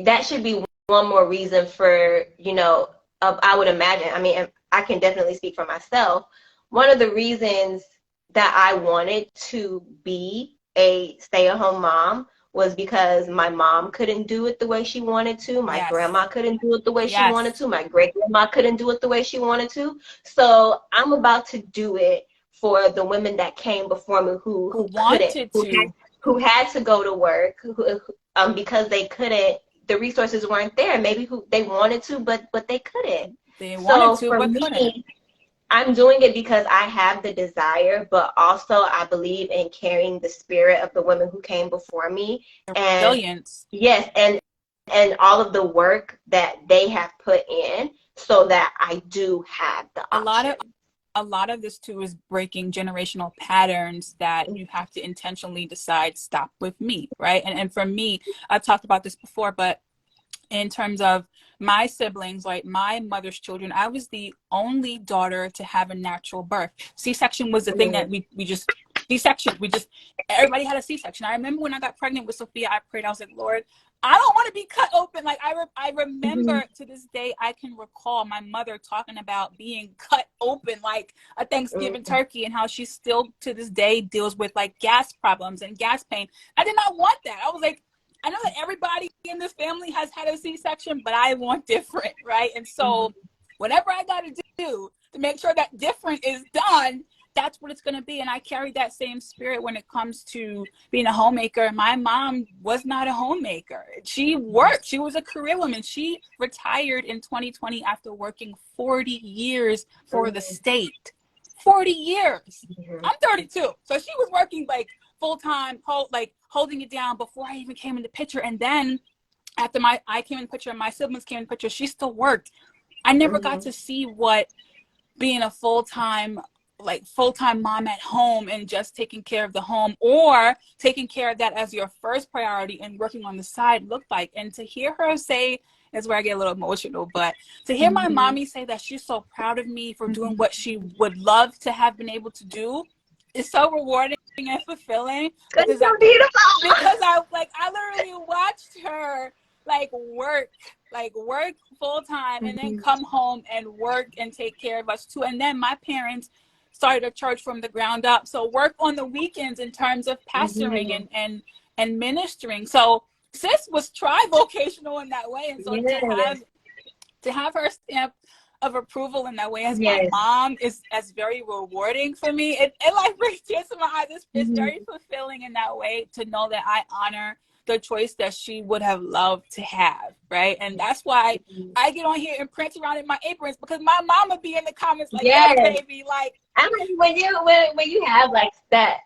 that should be one more reason for, I would imagine, I mean, I can definitely speak for myself. One of the reasons that I wanted to be a stay-at-home mom was because my mom couldn't do it the way she wanted to. My yes, grandma couldn't do it the way she wanted yes, to. My great grandma couldn't do it the way she wanted to. So I'm about to do it for the women that came before me who who couldn't, wanted to. who had to go to work, because they couldn't, the resources weren't there. Maybe who they wanted to, but they couldn't. They wanted So to, for but couldn't. me, I'm doing it because I have the desire, but also I believe in carrying the spirit of the women who came before me. And Resilience. yes, and all of the work that they have put in, so that I do have the A lot option. of a lot of this too is breaking generational patterns that you have to intentionally decide, stop with me, right? And for me, I've talked about this before, but in terms of my siblings, like my mother's children, I was the only daughter to have a natural birth. C-section was the thing that we just, C-section, everybody had a C-section. I remember when I got pregnant with Sophia, I prayed, I was like, Lord, I don't want to be cut open. Like I remember to this day, I can recall my mother talking about being cut open like a Thanksgiving turkey, and how she still to this day deals with like gas problems and gas pain. I did not want that. I was like, I know that everybody in this family has had a C-section, but I want different, right? And so whatever I got to do to make sure that different is done, that's what it's going to be. And I carry that same spirit when it comes to being a homemaker. My mom was not a homemaker. She worked. She was a career woman. She retired in 2020 after working 40 years for the state. 40 years. I'm 32. So she was working like full-time, like holding it down before I even came in the picture. And then after I came in the picture and my siblings came in the picture, she still worked. I never got to see what being a full-time mom at home and just taking care of the home, or taking care of that as your first priority and working on the side, looked like. And to hear her say, is where I get a little emotional, but to hear my mommy say that she's so proud of me for doing what she would love to have been able to do is so rewarding and fulfilling. That's so beautiful. Because I literally watched her work full time and then come home and work and take care of us too. And then my parents started a church from the ground up, so work on the weekends in terms of pastoring and ministering. So sis was tri-vocational in that way. And so to have her stamp of approval in that way as my mom is very rewarding for me. It like brings tears to my eyes. It's very fulfilling in that way to know that I honor the choice that she would have loved to have, right? And that's why I get on here and prance around in my aprons, because my mom would be in the comments like, yeah, baby, like. I mean, when you have like that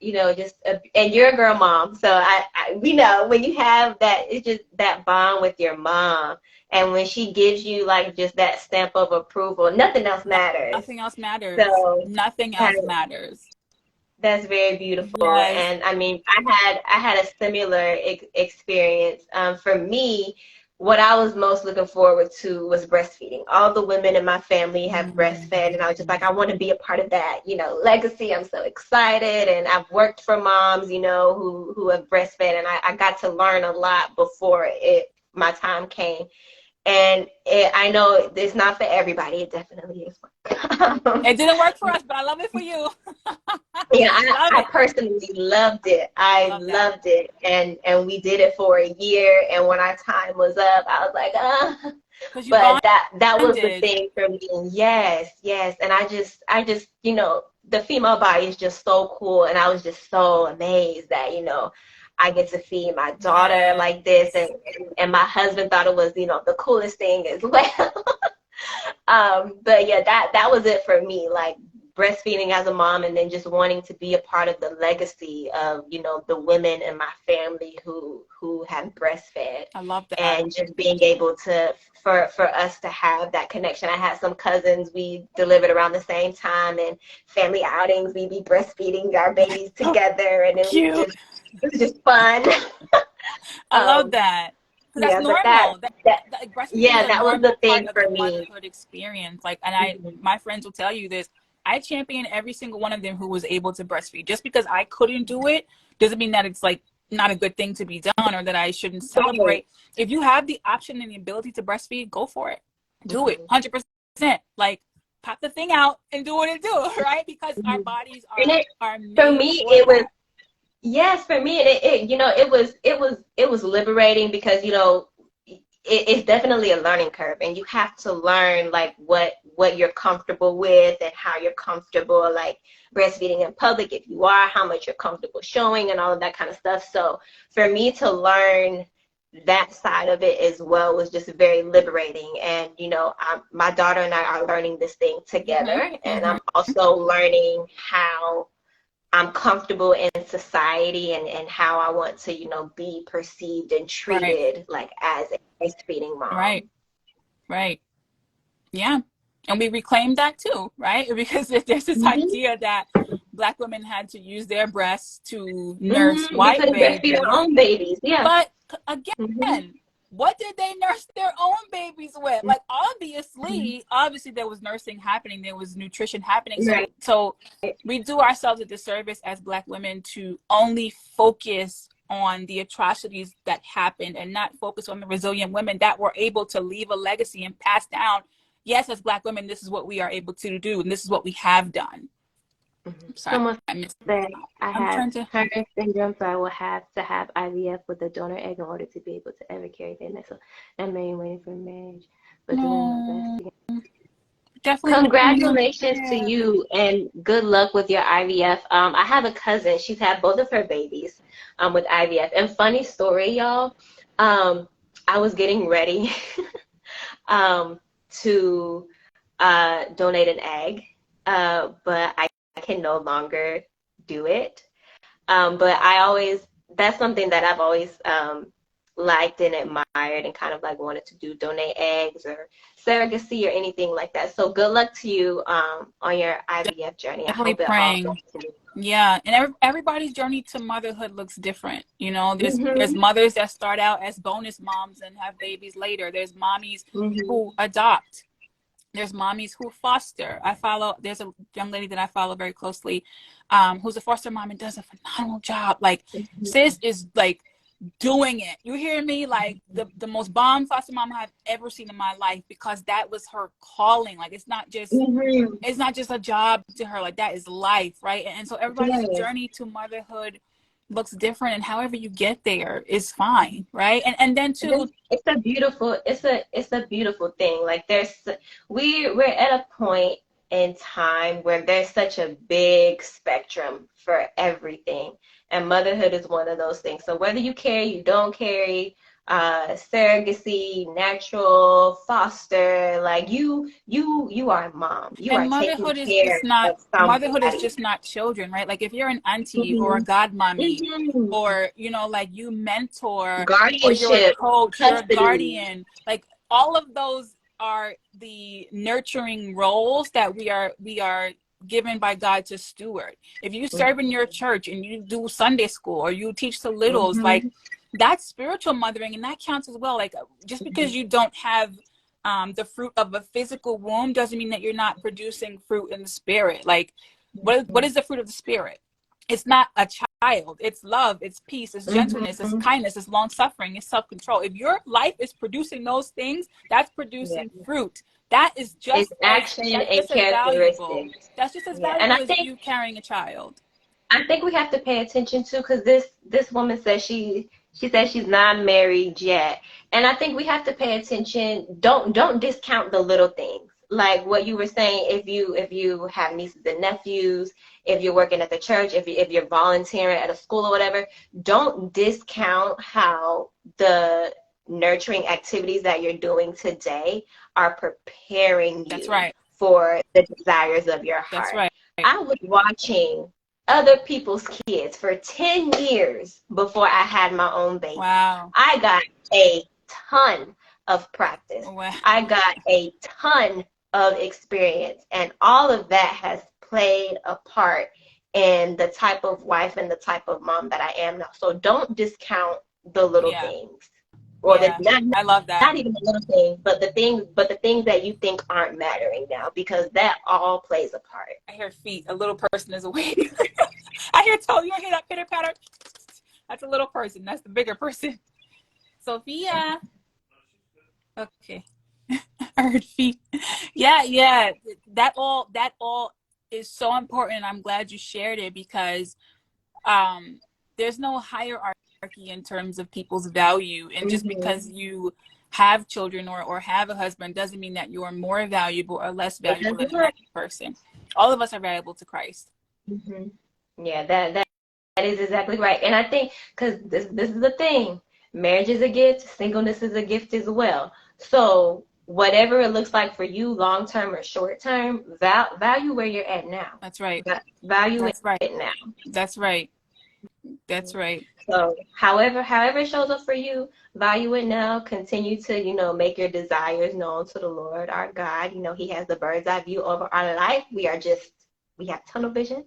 just and you're a girl mom, so I we know when you have that, it's just that bond with your mom, and when she gives you like just that stamp of approval, nothing else matters. Nothing else matters. So nothing else matters. That's very beautiful. Yes. And I mean, I had a similar experience. For me, what I was most looking forward to was breastfeeding. All the women in my family have breastfed, and I was just like, I want to be a part of that, legacy. I'm so excited. And I've worked for moms, who have breastfed, and I got to learn a lot before my time came. And I know it's not for everybody. It definitely is. It didn't work for us, but I love it for you. Yeah, I personally loved it. I loved it. And we did it for a year. And when our time was up, I was like, but that was the thing for me. Yes. And I just, the female body is just so cool. And I was just so amazed that, I get to feed my daughter like this, and my husband thought it was, the coolest thing as well. But yeah, that was it for me, like breastfeeding as a mom, and then just wanting to be a part of the legacy of, the women in my family who have breastfed. I love that. And just being able to, for us to have that connection. I had some cousins, we delivered around the same time, and family outings, we'd be breastfeeding our babies together, and it was just fun. I love that. That's normal. That was the thing for me. Motherhood experience. Like, and my friends will tell you this. I champion every single one of them who was able to breastfeed. Just because I couldn't do it doesn't mean that it's like not a good thing to be done, or that I shouldn't celebrate. If you have the option and the ability to breastfeed, go for it. Do it 100%. Like, pop the thing out and do what it do, right? Because our bodies are made for me, it was. Yes, for me, it was liberating, because, it's definitely a learning curve, and you have to learn like what you're comfortable with, and how you're comfortable, like breastfeeding in public, if you are, how much you're comfortable showing, and all of that kind of stuff. So for me to learn that side of it as well was just very liberating. And, my daughter and I are learning this thing together, and I'm also learning how I'm comfortable in society, and how I want to, be perceived and treated like as a breastfeeding mom. Right. Yeah. And we reclaim that too, right? Because there's this idea that Black women had to use their breasts to nurse white babies. Breastfeed their own babies, yeah. But again, what did they nurse their own babies with? Like, obviously there was nursing happening, there was nutrition happening. Right. So we do ourselves a disservice as Black women to only focus on the atrocities that happened and not focus on the resilient women that were able to leave a legacy and pass down. Yes, as Black women, this is what we are able to do, and this is what we have done. Sorry, Someone I missed. said I I'm have trying to. Turner syndrome, so I will have to have IVF with a donor egg in order to be able to ever carry that. So I'm waiting for marriage, but doing my best No, to get. definitely sending you a Congratulations to prayer. you and good luck with your IVF. I have a cousin. She's had both of her babies with IVF. And funny story, y'all. I was getting ready to donate an egg, but I can no longer do it. But that's something that I've always liked and admired and kind of like wanted to do, donate eggs or surrogacy or anything like that. So good luck to you on your IVF journey. I Definitely hope it all goes praying. smooth. Yeah, and everybody's journey to motherhood looks different. You know, there's Mhm. mothers that start out as bonus moms and have babies later. There's mommies Mhm. who adopt. There's mommies who foster. There's a young lady that I follow very closely, who's a foster mom and does a phenomenal job. Like, sis is like doing it. You hear me? Like the most bomb foster mom I've ever seen in my life, because that was her calling. Like, Mhm. it's not just a job to her. Like, that is life, right? And so everybody's Yes. journey to motherhood looks different, and however you get there is fine, right? And then too, It's a beautiful thing. Like we're at a point in time where there's such a big spectrum for everything, and motherhood is one of those things. So whether you carry, you don't carry, surrogacy, natural, foster, like you are a mom. You and are taking motherhood is care just not of motherhood is somebody. just not children, right? Like, if you're an auntie or a Hmm. godmommy, Hmm. or like you mentor, or you're a Guardianship, coach, you're a custody. guardian, like, all of those are the nurturing roles that we are given by God to steward. If you serve in your church and you do Sunday school or you teach the littles, like, Hmm. that's spiritual mothering, and that counts as well. Like, just because you don't have the fruit of a physical womb doesn't mean that you're not producing fruit in the spirit. Like, what is the fruit of the spirit? It's not a child. It's love, it's peace, it's gentleness, it's Hmm. kindness, it's long suffering, it's self-control. If your life is producing those things, that's Yeah. producing fruit. That is It's just as action and valuable. characteristics. That's just as Yeah, and valuable as you carrying a child. I think we have to pay attention to, because this woman says she says she's not married yet, and I think we have to pay attention. Don't discount the little things, like what you were saying. If you have nieces and nephews, if you're working at the church, if you're volunteering at a school or whatever, don't discount how the nurturing activities that you're doing today are preparing That's you right. for the desires of your That's heart. right. I was watching other people's kids for 10 years before I had my own baby. Wow. I got a ton of practice. Wow. I got a ton of experience, and all of that has played a part in the type of wife and the type of mom that I am now. So don't discount the little Yeah. things, or the Yeah. I love that. not even the little things, but the things that you think aren't mattering now, because that all plays a part. I hear feet. A little person is awake. I hear toe. You hear that pitter patter? That's a little person. That's the bigger person. Sophia. Okay. I heard feet. Yeah, yeah. That all is so important. I'm glad you shared it, because um there's no hierarchy in terms of people's value. And just because Hmm. you have children or have a husband doesn't mean that you are more valuable or less It valuable than doesn't the work. next person. All of us are valuable to Christ. Hmm. Yeah, that is exactly right. And I think, because this is the thing, marriage is a gift, singleness is a gift as well. So whatever it looks like for you, long term or short term, value where you're at now. That's right. Value That's right. it now. That's right. That's right. So however it shows up for you, value it now. Continue to, make your desires known to the Lord our God. He has the bird's eye view over our life. We have tunnel vision.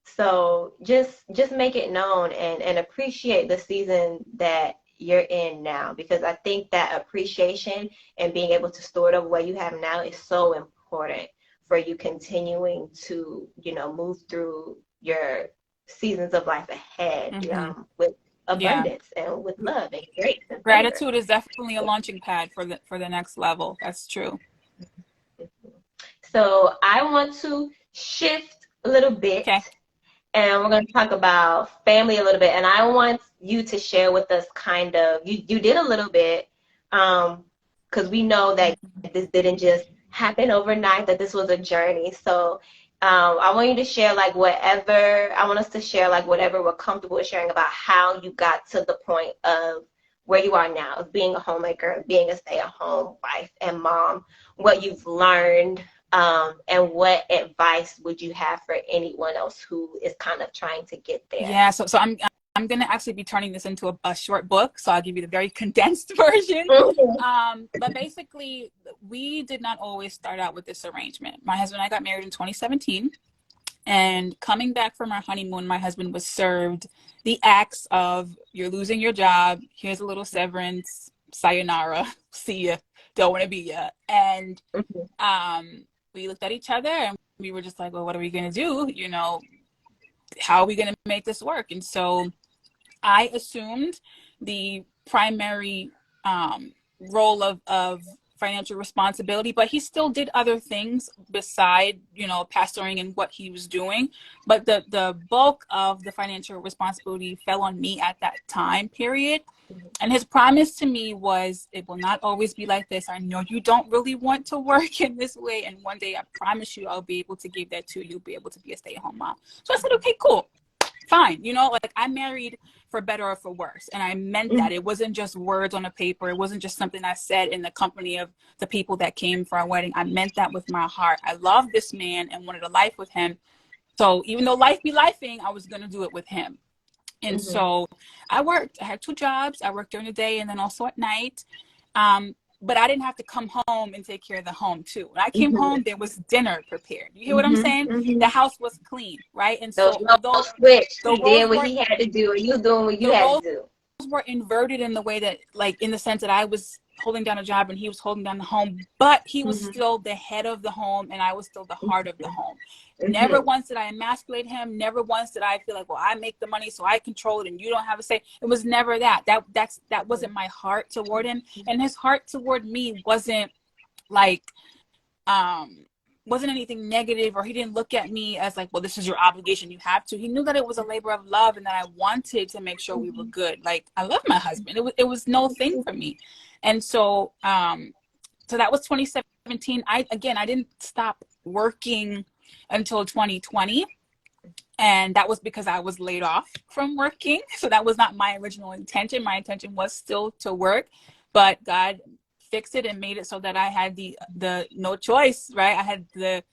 So just make it known, and appreciate the season that you're in now, because I think that appreciation and being able to store it of what you have now is so important for you continuing to, move through your seasons of life ahead, with Yeah. abundance and with love and grace and favor. Gratitude is definitely a launching pad for the next level. That's true. So I want to shift a little bit, Okay. and we're going to talk about family a little bit. And I want you to share with us kind of, you did a little bit, because we know that this didn't just happen overnight, that this was a journey. So I want you to share I want us to share whatever we're comfortable with sharing about how you got to the point of where you are now, of being a homemaker, being a stay-at-home wife and mom, what you've learned, and what advice would you have for anyone else who is kind of trying to get there? Yeah. So I'm gonna actually be turning this into a short book, so I'll give you the very condensed version. Mm-hmm. But basically, we did not always start out with this arrangement. My husband and I got married in 2017. And coming back from our honeymoon, my husband was served the acts of, you're losing your job, here's a little severance, sayonara, see ya, don't want to be ya. And we looked at each other and we were just like, well, what are we going to do? How are we going to make this work? And so I assumed the primary role of financial responsibility, but he still did other things beside, pastoring and what he was doing. But the bulk of the financial responsibility fell on me at that time period. And his promise to me was, it will not always be like this. I know you don't really want to work in this way. And one day I promise you, I'll be able to give that to you. You'll be able to be a stay-at-home mom. So I said, okay, cool. Fine. I married for better or for worse. And I meant that. It wasn't just words on a paper. It wasn't just something I said in the company of the people that came for our wedding. I meant that with my heart. I loved this man and wanted a life with him. So even though life be lifing, I was going to do it with him. And so I worked. I had 2 jobs. I worked during the day and then also at night. But I didn't have to come home and take care of the home too. When I came home, there was dinner prepared. You hear what I'm saying? The house was clean, right? And Those so although roles switched. the He did roles what were he had to do, and you doing what you the had roles to do. were inverted in the way that, in the sense that I was holding down a job and he was holding down the home, but he was still the head of the home and I was still the heart of the home. Never once did I emasculate him. Never once did I feel like, well, I make the money so I control it and you don't have a say. It was never that. That wasn't my heart toward him. And his heart toward me wasn't wasn't anything negative, or he didn't look at me as like, well, this is your obligation, you have to. He knew that it was a labor of love and that I wanted to make sure we were good. I love my husband. It was no thing for me. And so so that was 2017. I didn't stop working until 2020. And that was because I was laid off from working. So that was not my original intention. My intention was still to work, but God fixed it and made it so that I had the no choice, right? I had the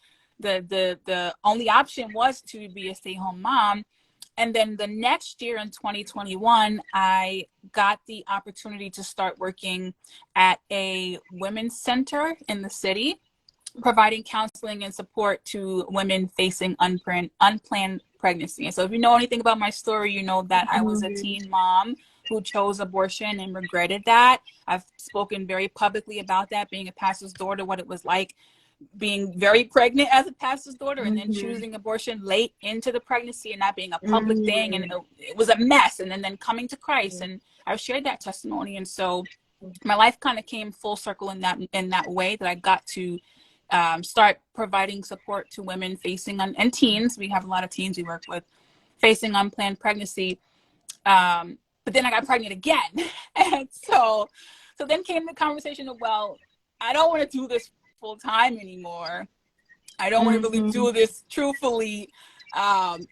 only option was to be a stay-at-home mom. And then the next year in 2021, I got the opportunity to start working at a women's center in the city, providing counseling and support to women facing unplanned pregnancy. And so if you know anything about my story, you know that I was a teen mom who chose abortion and regretted that. I've spoken very publicly about that, being a pastor's daughter, what it was like being very pregnant as a pastor's daughter and then choosing abortion late into the pregnancy and not being a public thing. And it was a mess. And then coming to Christ. And I've shared that testimony. And so my life kind of came full circle in that way, that I got to start providing support to women facing and teens. We have a lot of teens we work with facing unplanned pregnancy. But then I got pregnant again. And so then came the conversation of, well, I don't want to do this full time anymore. I don't want to really do this truthfully,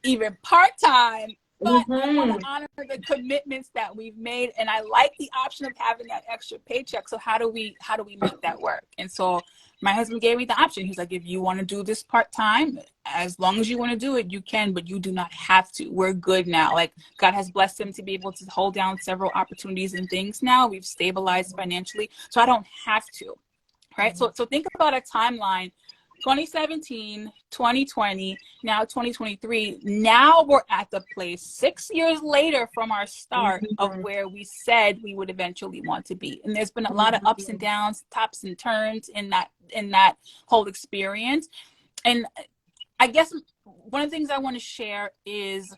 even part time, but I want to honor the commitments that we've made. And I like the option of having that extra paycheck. So how do we make that work? And so my husband gave me the option. He's like, if you want to do this part time, as long as you want to do it, you can, but you do not have to. We're good now. God has blessed him to be able to hold down several opportunities and things now. We've stabilized financially, so I don't have to. Right. So think about a timeline 2017, 2020, now 2023. Now we're at the place 6 years later from our start of where we said we would eventually want to be. And there's been a lot of ups and downs, tops and turns in that whole experience. And I guess one of the things I want to share is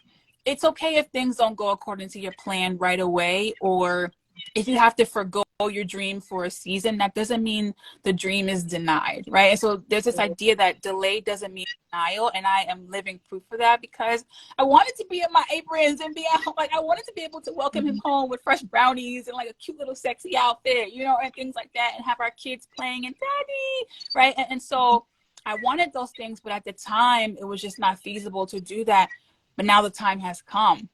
it's okay if things don't go according to your plan right away, or if you have to forgo your dream for a season. That doesn't mean the dream is denied, right? And so there's this idea that delay doesn't mean denial, and I am living proof of that, because I wanted to be in my aprons and be out, like I wanted to be able to welcome him home with fresh brownies and like a cute little sexy outfit, you know, and things like that, and have our kids playing and daddy, right? And so I wanted those things, but at the time it was just not feasible to do that. But now the time has come.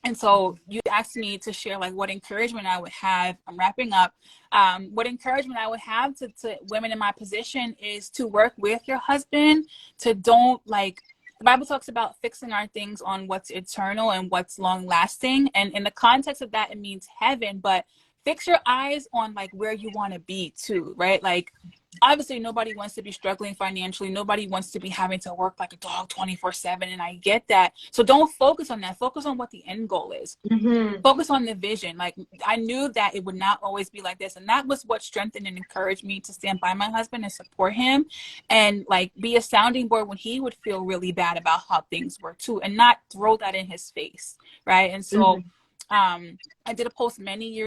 And so you asked me to share like what encouragement I would have. I'm wrapping up. What encouragement I would have to women in my position is to work with your husband, to don't like, the Bible talks about fixing our things on what's eternal and what's long lasting. And in the context of that, it means heaven, but fix your eyes on like where you want to be too, right? Like, obviously nobody wants to be struggling financially. Nobody wants to be having to work like a dog 24/7. And I get that. So don't focus on that. Focus on what the end goal is. Focus on the vision. Like, I knew that it would not always be like this. And that was what strengthened and encouraged me to stand by my husband and support him, and like be a sounding board when he would feel really bad about how things were too, and not throw that in his face. Right. And so I did a post many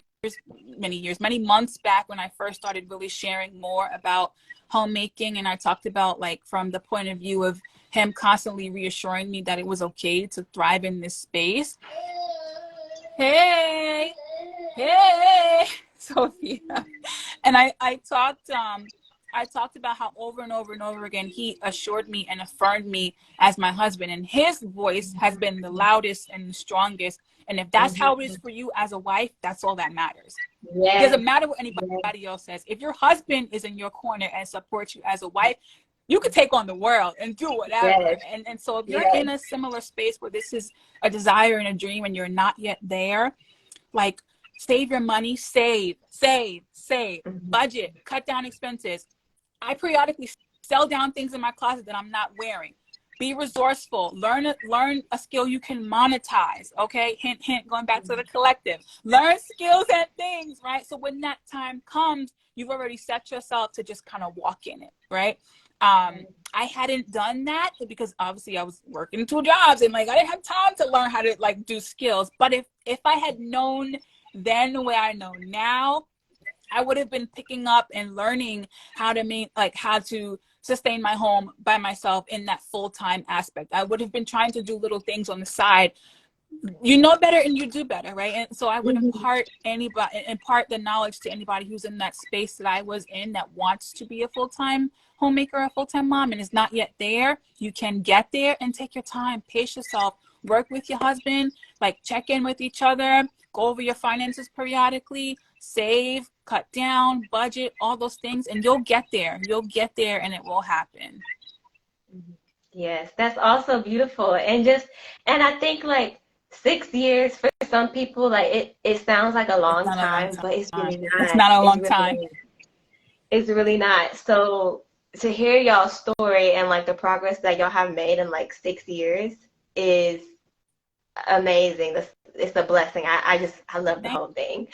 months back when I first started really sharing more about homemaking. And I talked about like from the point of view of him constantly reassuring me that it was okay to thrive in this space. Hey, Sophia. And I talked about how over and over and over again, he assured me and affirmed me as my husband. And his voice has been the loudest and the strongest. And if that's how it is for you as a wife, that's all that matters. It doesn't matter what anybody else says. If your husband is in your corner and supports you as a wife, you could take on the world and do whatever. And so if you're in a similar space where this is a desire and a dream and you're not yet there, like, save your money, save, budget, cut down expenses. I periodically sell down things in my closet that I'm not wearing. Be resourceful. Learn a skill you can monetize. Okay. Hint, hint, going back to the collective. Learn skills and things, right? So when that time comes, you've already set yourself to just kind of walk in it, right? I hadn't done that because obviously I was working 2 jobs and like I didn't have time to learn how to like do skills. But if I had known then the way I know now, I would have been picking up and learning how to sustain my home by myself in that full-time aspect. I would have been trying to do little things on the side. You know better and you do better, right? And so I would impart the knowledge to anybody who's in that space that I was in, that wants to be a full-time homemaker, a full-time mom, and is not yet there. You can get there, and take your time, pace yourself, work with your husband, like check in with each other, go over your finances periodically, save, cut down, budget, all those things, and you'll get there. You'll get there, and it will happen. Yes, that's also beautiful. And I think like 6 years for some people, like it sounds like a long time, but it's really not. It's not a long time. It's really not. So to hear y'all's story and like the progress that y'all have made in like 6 years is amazing. It's a blessing. I love the whole thing.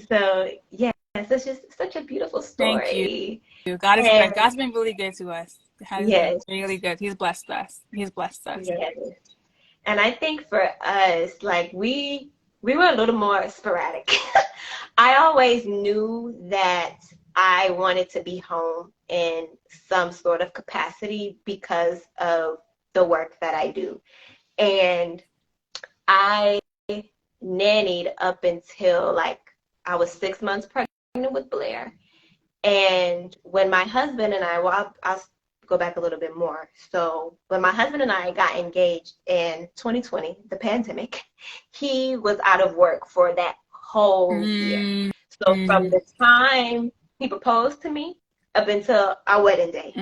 So yeah, it's just such a beautiful story. Thank you. God is good. God's been really good to us. Yes, really good. He's blessed us. Yes. And I think for us, like we were a little more sporadic. I always knew that I wanted to be home in some sort of capacity because of the work that I do. And I nannied up until like I was 6 months pregnant with Blair. And when my husband and I'll go back a little bit more. So when my husband and I got engaged in 2020, the pandemic, he was out of work for that whole year. So from the time he proposed to me up until our wedding day,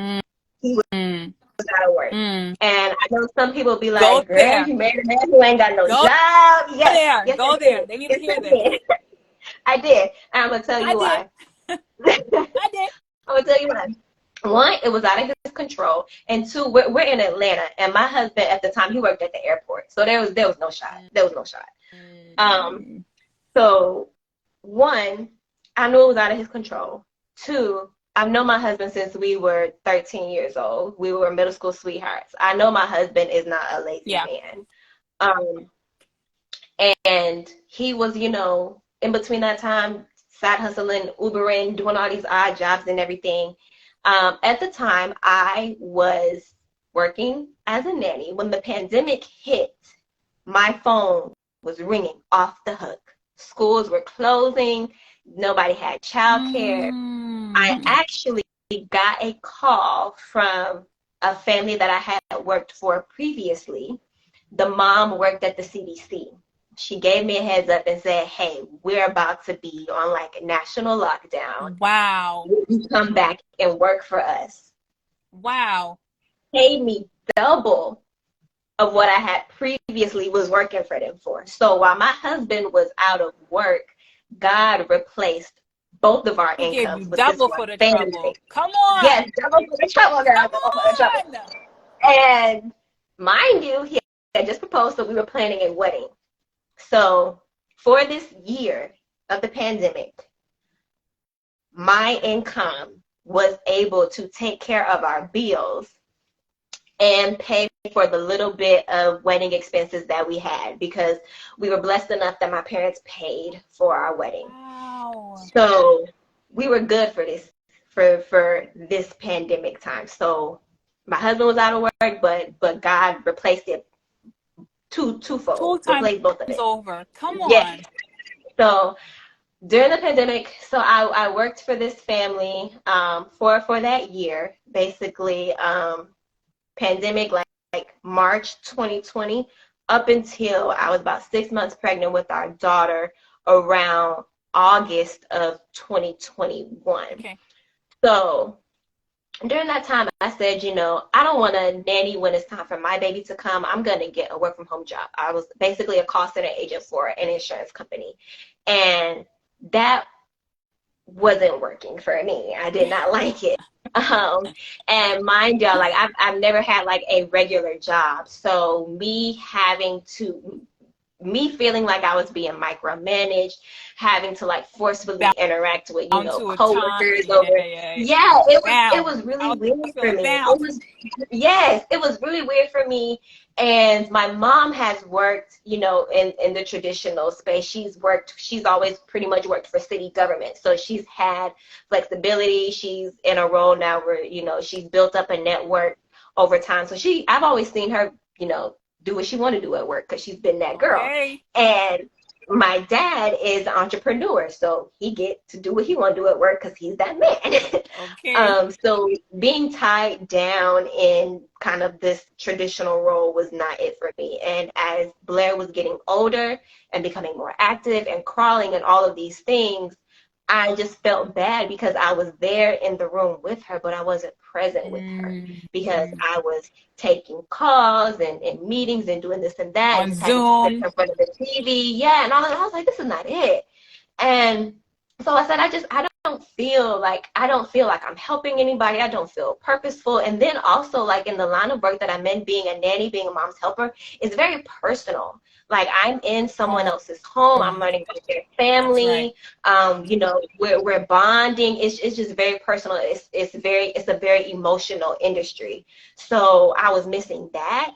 he was out of work. And I know some people be like, girl, you married a man who ain't got no job. Yes, go there. They need to hear this. I did. And I'm going to tell you why. I did. I'm going to tell you why. One, it was out of his control, and two, we're in Atlanta, and my husband at the time, he worked at the airport, so there was no shot. There was no shot. Um, Mm. so one, I knew it was out of his control. Two, I've known my husband since we were 13 years old. We were middle school sweethearts. I know my husband is not a lazy Yeah. man. Um, and he was, in between that time, side hustling, Ubering, doing all these odd jobs and everything. At the time, I was working as a nanny. When the pandemic hit, my phone was ringing off the hook. Schools were closing. Nobody had childcare. I Mm. actually got a call from a family that I had worked for previously. The mom worked at the CDC. She gave me a heads up and said, hey, we're about to be on like a national lockdown. Wow. Will you come back and work for us? Wow. Paid me double of what I had previously was working for them for. So while my husband was out of work, God replaced both of our He gave you incomes with this double one for the family. trouble. Come on. Yes, double for the trouble, girl. Come Double for the trouble. on. And mind you, he had just proposed, so we were planning a wedding. So for this year of the pandemic, my income was able to take care of our bills and pay for the little bit of wedding expenses that we had because we were blessed enough that my parents paid for our wedding. Wow. So we were good for this pandemic time. So my husband was out of work, but God replaced it twofold, Two times replaced both of it. over. Come Yes. on. So during the pandemic, so I worked for this family for that year, basically. Pandemic like March 2020 up until I was about 6 months pregnant with our daughter around August of 2021. Okay. So during that time, I said, I don't want a nanny when it's time for my baby to come. I'm going to get a work from home job. I was basically a call center agent for an insurance company. And that wasn't working for me. I did not like it. And mind y'all, like I've never had like a regular job. So me feeling like I was being micromanaged, having to like forcefully interact with, Down to a time. coworkers Yeah, over. yeah. Yeah, it Down. was really I weird for feel me. down. Yes, it was really weird for me. And my mom has worked, in the traditional space. She's always pretty much worked for city government. So she's had flexibility. She's in a role now where, she's built up a network over time. So I've always seen her, do what she want to do at work because she's been that girl. Okay. And my dad is an entrepreneur, so he get to do what he want to do at work because he's that man. Okay. So being tied down in kind of this traditional role was not it for me. And as Blair was getting older and becoming more active and crawling and all of these things, I just felt bad because I was there in the room with her, but I wasn't present with her because I was taking calls and meetings and doing this and that and On just having to sit Zoom. in front of the TV. Yeah, and all that. I was like, this is not it. And so I said, I don't feel like I'm helping anybody. I don't feel purposeful. And then also like in the line of work that I'm in, being a nanny, being a mom's helper, is very personal. Like I'm in someone Home. else's home. I'm learning about their That's right. family. We're bonding. It's just very personal. It's a very emotional industry. So I was missing that.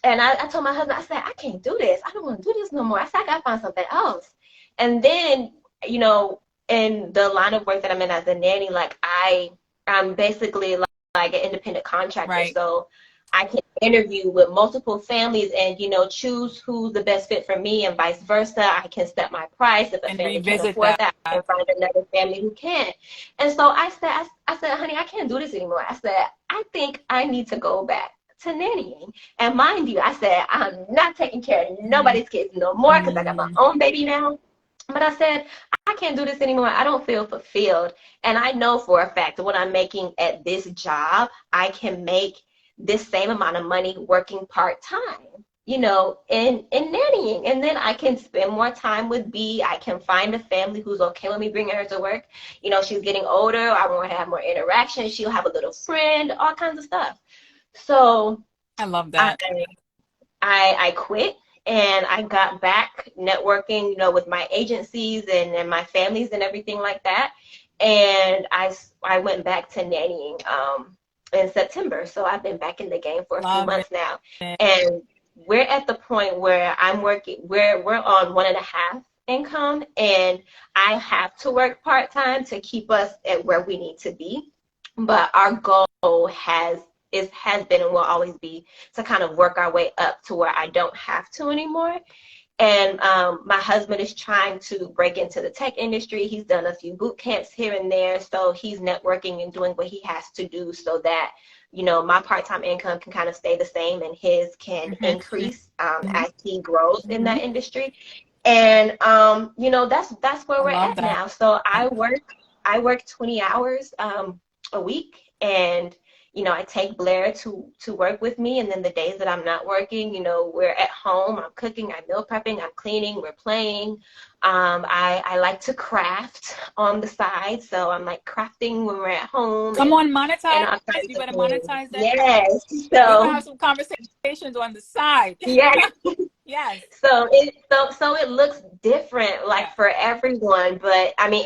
And I told my husband, I said, I can't do this. I don't want to do this no more. I said, I gotta find something else. And then, in the line of work that I'm in as a nanny, like I'm basically like an independent contractor. Right. So I can interview with multiple families and, choose who's the best fit for me and vice versa. I can set my price. If a And family can't revisit afford that. that, I can find another family who can. And so I said, honey, I can't do this anymore. I said, I think I need to go back to nannying. And mind you, I said, I'm not taking care of nobody's kids no more because I got my own baby now. But I said, I can't do this anymore. I don't feel fulfilled. And I know for a fact what I'm making at this job, I can make this same amount of money working part-time. in nannying. And then I can spend more time with B. I can find a family who's okay with me bringing her to work. She's getting older. I want her to have more interaction. She'll have a little friend, all kinds of stuff. So I love I that. I quit and I got back networking, with my agencies and my families and everything like that. And I went back to nannying in September. So I've been back in the game for a few Love months now. it. And we're at the point where we're on 1.5 income, and I have to work part-time to keep us at where we need to be. But our goal has been and will always be to kind of work our way up to where I don't have to anymore. And my husband is trying to break into the tech industry. He's done a few boot camps here and there. So he's networking and doing what he has to do so that, my part-time income can kind of stay the same and his can Mm-hmm. increase as he grows in Mm-hmm. that industry. And, that's where I we're love at that. now. So I work 20 hours a week, and I take Blair to work with me, and then the days that I'm not working, we're at home. I'm cooking, I'm meal prepping, I'm cleaning, we're playing. I like to craft on the side, so I'm like crafting when we're at home Come and on, monetize. all You kinds of better things. monetize that. Yes, We're gonna so have some conversations on the side. yes. Yes. So it looks different, Yeah. like for everyone, but I mean,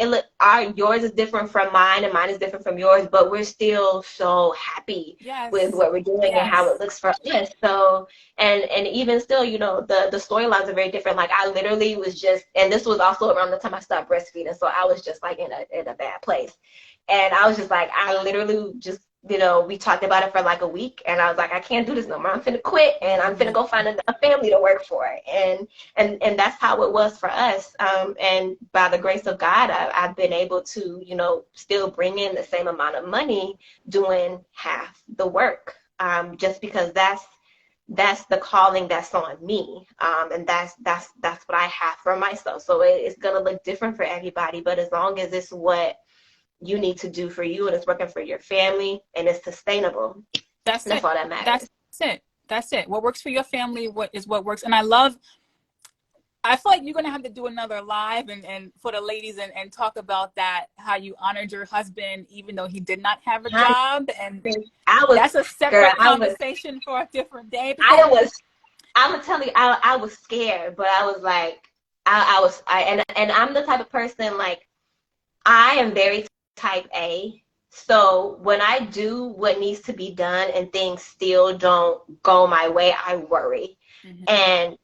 yours is different from mine, and mine is different from yours, but we're still so happy with Yes. what we're doing and how it Yes. looks for us. So, and even still, the storylines are very different. Like I literally was just, and this was also around the time I stopped breastfeeding, so I was just like in a bad place, and I was just like, I literally just, we talked about it for like a week, and I was like, I can't do this no more. I'm finna quit, and I'm finna Mm. go find a family to work for. And that's how it was for us. And by the grace of God, I've been able to, still bring in the same amount of money doing half the work, just because that's the calling that's on me, and that's what I have for myself. So it's gonna look different for everybody, but as long as it's what you need to do for you and it's working for your family and it's sustainable, That's that's it. all that That's matters. it. That's it. What works for your family, what works. And I feel like you're gonna have to do another live and for the ladies and talk about that, how you honored your husband even though he did not have a job. And I was, that's a girl, separate conversation for a different day because I was, I'm gonna tell you, I was scared, but I was like, and I'm the type of person, like, I am very type A. So when I do what needs to be done and things still don't go my way, I worry. mm-hmm. And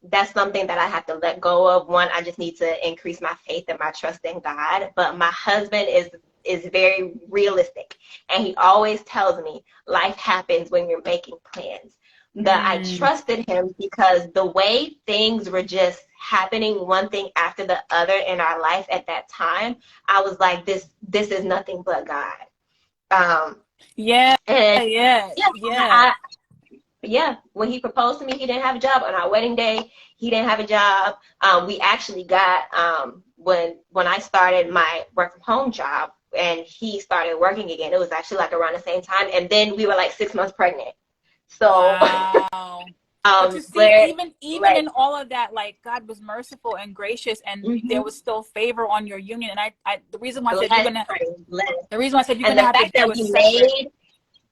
that's something that I have to let go of. One, I just need to increase my faith and my trust in God. But my husband is very realistic, and he always tells me life happens when you're making plans. That I Mm. trusted him because the way things were just happening one thing after the other in our life at that time, I was like, this is nothing but God. Um, Yeah, and yeah, yeah, yeah. yeah, when he proposed to me, he didn't have a job. On our wedding day, he didn't have a job. We actually got, when I started my work from home job and he started working again, it was actually like around the same time. And then we were like 6 months pregnant. So, Wow. But you see, Blair, even like, in all of that, like God was merciful and gracious, and there was mm-hmm, still favor on your union. And I the reason why I said bless, honey, bless. you're And gonna the have to fact that do a we separate. made,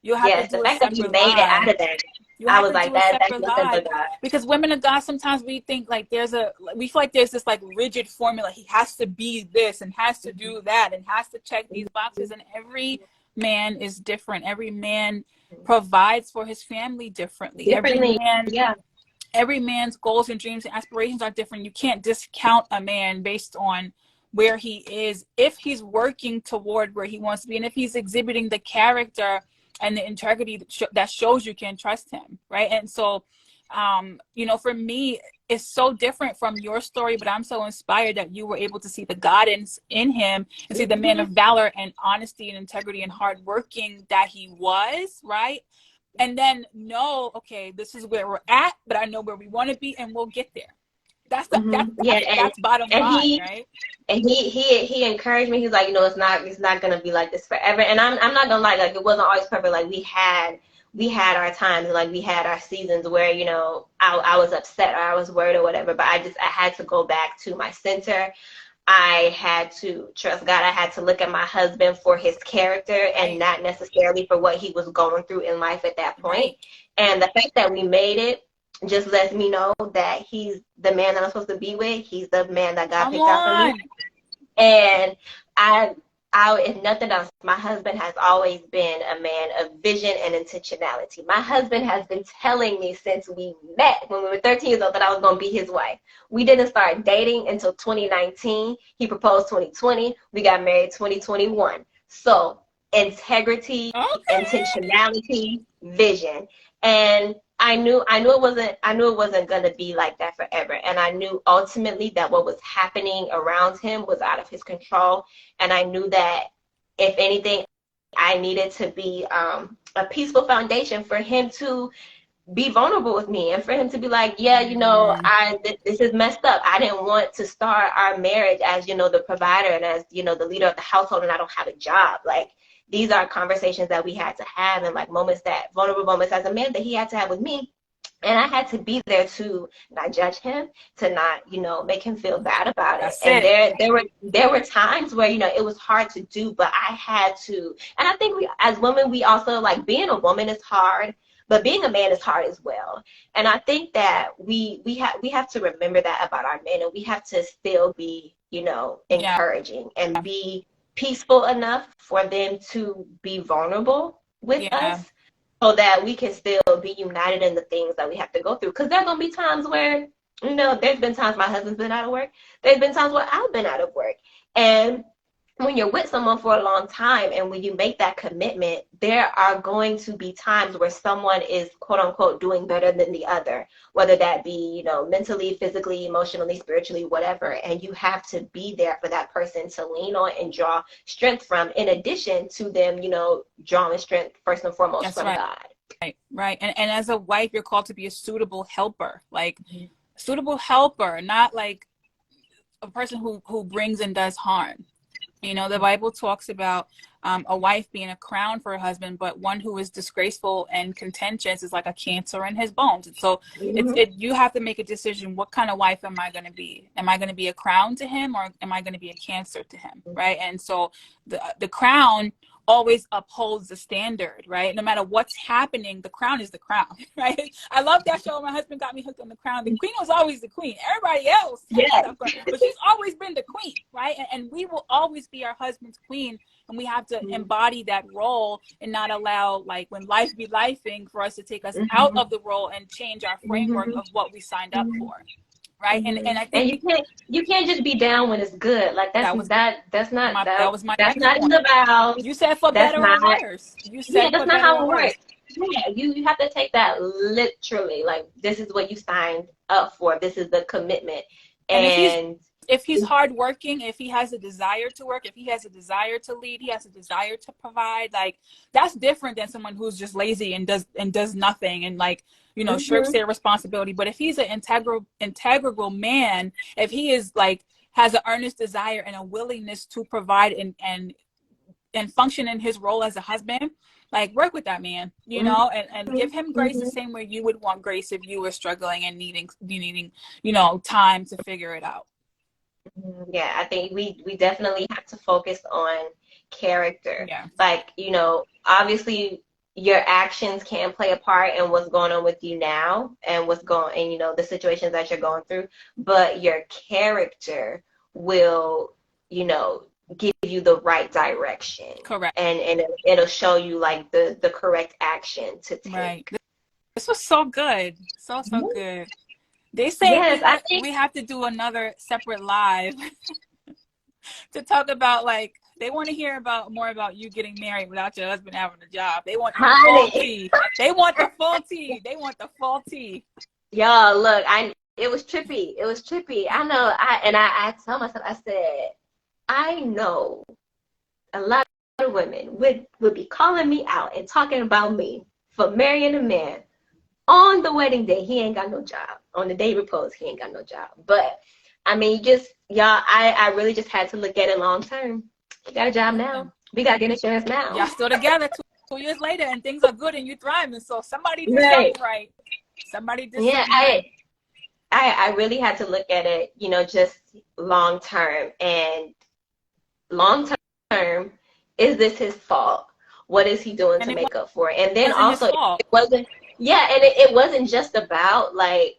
You'll have to yes, the do a fact that we separate made it out live. of that, You I have was to like, do a that's separate nothing live but God. because women of God sometimes we think like we feel like there's this like rigid formula. He has to be this and has to do that and has to check these boxes. And every man is different. Every man provides for his family differently. Differently, yeah. Every man's goals and dreams and aspirations are different. You can't discount a man based on where he is if he's working toward where he wants to be and if he's exhibiting the character and the integrity that shows you can trust him, right? And so for me it's so different from your story, but I'm so inspired that you were able to see the God in him and see the man Mm-hmm. of valor and honesty and integrity and hardworking that he was, right? And then know, okay, this is where we're at, but I know where we want to be, and we'll get there. That's the, Mm-hmm. Yeah, that's bottom and line, he right? and he encouraged me. He's like, it's not gonna be like this forever. And I'm not gonna lie, like it wasn't always perfect. Like we had our times, like we had our seasons where, you know, I was upset or I was worried or whatever, but I had to go back to my center. I had to trust God. I had to look at my husband for his character and Right. not necessarily for what he was going through in life at that point. Right. And the fact that we made it just lets me know that he's the man that I'm supposed to be with. He's the man that God Come picked out for me. on. And I, if nothing else, my husband has always been a man of vision and intentionality. My husband has been telling me since we met when we were 13 years old that I was going to be his wife. We didn't start dating until 2019. He proposed 2020. We got married 2021. So integrity, Okay. intentionality, vision. And I knew it wasn't gonna be like that forever. And I knew ultimately that what was happening around him was out of his control. And I knew that if anything, I needed to be a peaceful foundation for him to be vulnerable with me and for him to be like, yeah, you know, Mm, this is messed up. I didn't want to start our marriage as, you know, the provider and as, you know, the leader of the household, and I don't have a job. Like, these are conversations that we had to have, and like vulnerable moments as a man that he had to have with me. And I had to be there to not judge him, to not, you know, make him feel bad about it. that's And it. there were times where, you know, it was hard to do, but I had to. And I think we, as women, we also, like, being a woman is hard, but being a man is hard as well. And I think that we have to remember that about our men, and we have to still be, you know, Yeah. encouraging and be peaceful enough for them to be vulnerable with Yeah. us, so that we can still be united in the things that we have to go through. Because there are going to be times where, you know, there's been times my husband's been out of work. There's been times where I've been out of work. And when you're with someone for a long time and when you make that commitment, there are going to be times where someone is, quote unquote, doing better than the other, whether that be, you know, mentally, physically, emotionally, spiritually, whatever. And you have to be there for that person to lean on and draw strength from, in addition to them, you know, drawing strength first and foremost That's from right. God. Right. And as a wife, you're called to be a suitable helper. Like, suitable helper, not like a person who brings and does harm. You know, the Bible talks about a wife being a crown for her husband, but one who is disgraceful and contentious is like a cancer in his bones. And so Mm-hmm. you have to make a decision. What kind of wife am I going to be? Am I going to be a crown to him, or am I going to be a cancer to him? Right. And so the crown always upholds the standard, right? No matter what's happening, the crown is the crown, right? I love that show. My husband got me hooked on The Crown. The queen was always the queen. Everybody else had Yes. stuff going, but she's always been the queen, right? And we will always be our husband's queen, and we have to embody that role and not allow, like, when life be lifing, for us to take us out Mm-hmm. of the role and change our framework Mm-hmm. of what we signed up Mm-hmm. for, right? Mm-hmm. And I And think you can't just be down when it's good. Like, that was that was my that's next not in point. the vows. You said for That's better or not worse. You Yeah, said that's for not better how or it worse. works. Yeah, you have to take that literally. Like, this is what you signed up for. This is the commitment. And And if he's hardworking, if he has a desire to work, if he has a desire to lead, he has a desire to provide, like, that's different than someone who's just lazy and does nothing and, like, you know, shirks hmm their responsibility. But if he's an integral man, if he is, like, has an earnest desire and a willingness to provide and function in his role as a husband, like, work with that man, you hmm know, and give him grace the hmm same way you would want grace if you were struggling and needing, you know, time to figure it out. yeah, I think we definitely have to focus on character. Yeah. Like, you know, obviously your actions can play a part in what's going on with you now and and, you know, the situations that you're going through, but your character will, you know, give you the right direction, Correct. and it'll show you, like, the correct action to Right. take. This was so good. So good. They say Yes, I think. we have to do another separate live to talk about, like, they want to hear about more about you getting married without your husband having a job. They want the full Honey. tea. They want the full tea. They want the full tea. Y'all, look, I it was trippy. It was trippy. I know. I tell myself, I said, I know a lot of women would be calling me out and talking about me for marrying a man on the wedding day. He ain't got no job. On the day he proposed, he ain't got no job. But I mean, just y'all, I really just had to look at it long term. He got a job Yeah. now. We gotta get insurance Y'all now. still together. 2 years later and things are good and you thrive. And so somebody did Right. something right. Somebody did Yeah, something right. I really had to look at it, just long term. And long term, is this his fault? What is he doing And to it make up for it? And then wasn't his also, fault. it wasn't, yeah, and it wasn't just about like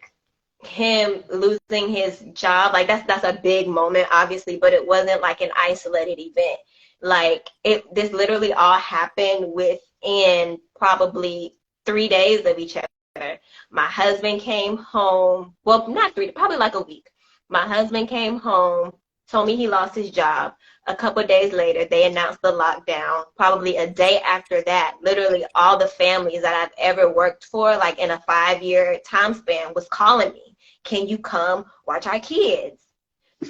him losing his job. Like that's a big moment, obviously, but it wasn't like an isolated event. Like this literally all happened within probably 3 days of each other. My husband came home, well, not three, probably like a week. My husband came home, told me he lost his job. A couple of days later, they announced the lockdown. Probably a day after that, literally all the families that I've ever worked for, like in a 5-year time span, was calling me. Can you come watch our kids?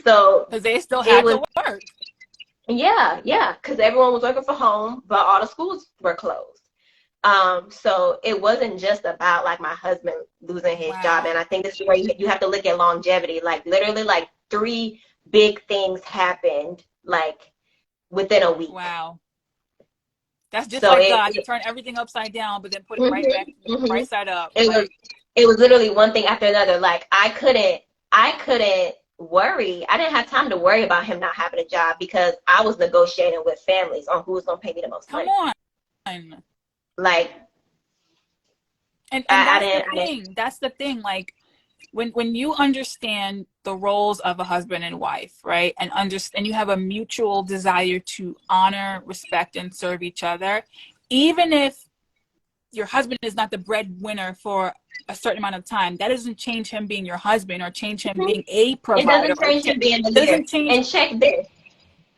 So Because they still it had was, to work. yeah, because everyone was working from home, but all the schools were closed. So it wasn't just about like my husband losing his job. Wow. And I think this is where you have to look at longevity. Like literally like 3 big things happened like within a week. Wow. That's just So like God. He turned everything upside down, but then put it mhm, right back, mhm. right side up. It was Like, it was literally one thing after another. Like I couldn't worry. I didn't have time to worry about him not having a job because I was negotiating with families on who was gonna pay me the most come money. on. Like And I that's the didn't I didn't thing. That's the thing. Like, when you understand the roles of a husband and wife, right, and you have a mutual desire to honor, respect, and serve each other, even if your husband is not the breadwinner for a certain amount of time, that doesn't change him being your husband or change him being a it provider doesn't or change him being the leader. doesn't change. And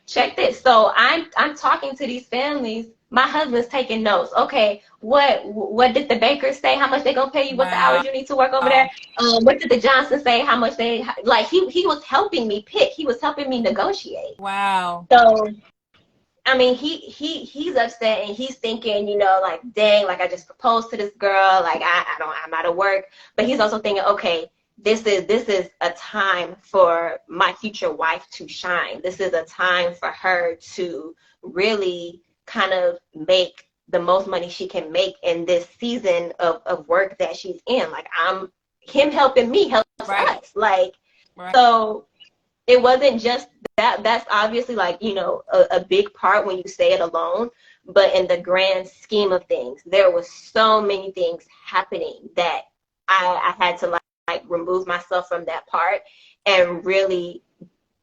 check this. So I'm talking to these families. My husband's taking notes. Okay, what did the baker say? How much they gonna pay you? What the hours Wow. you need to work over there? What did the Johnson say? How much they like? He was helping me pick. He was helping me negotiate. Wow. So I mean, he's upset and he's thinking, like, dang, like I just proposed to this girl, like I'm out of work. But he's also thinking, okay, this is a time for my future wife to shine. This is a time for her to really kind of make the most money she can make in this season of work that she's in. Like him helping me helps Right. us. Like, Right. so it wasn't just that's obviously like a big part when you say it alone, but in the grand scheme of things there was so many things happening that I had to like remove myself from that part and really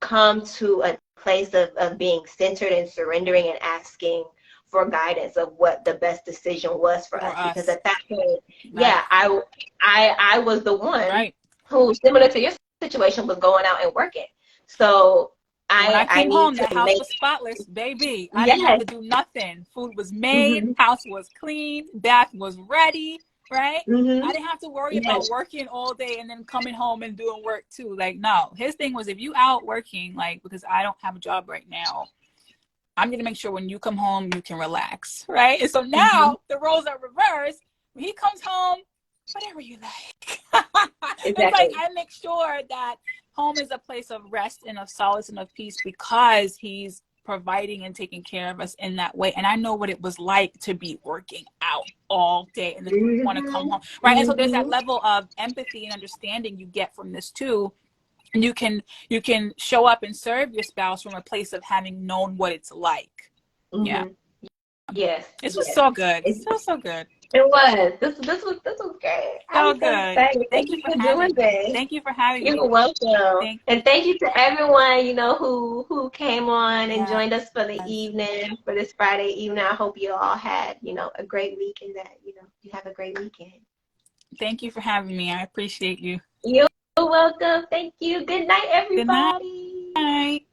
come to a place of being centered and surrendering and asking for guidance of what the best decision was for For us, because us. at that point, Right. yeah, I was the one Right. who, similar to your situation, was going out and working. So And when I I came need home, to that house make, was spotless, baby. I didn't have yes. to do nothing. Food was made, Mhm. house was clean, bath was ready, right? I Mhm. didn't have to worry about Yes. working all day and then coming home and doing work too. Like, no. His thing was, if you out working, like, because I don't have a job right now, I'm going to make sure when you come home, you can relax, right? And so Mhm. now the roles are reversed. When he comes home, whatever you like. It's like Exactly. I make sure that home is a place of rest and of solace and of peace because he's providing and taking care of us in that way. And I know what it was like to be working out all day and then want to come Mhm. home, right? And so there's that Mhm. level of empathy and understanding you get from this too. And you can show up and serve your spouse from a place of having known what it's like. Yeah. Mhm. Yes. This was Yes. so good. It, So good. it was. This was great. So I'm so good. excited. Thank Thank you you for for doing having me. this. Thank you for having me. You're welcome. Thank And thank you to everyone, who came on and Yes. joined us for the evening, for this Friday evening. I hope you all had, a great week and that, you have a great weekend. Thank you for having me. I appreciate you. You're welcome. Thank you. Good night, Good everybody. night.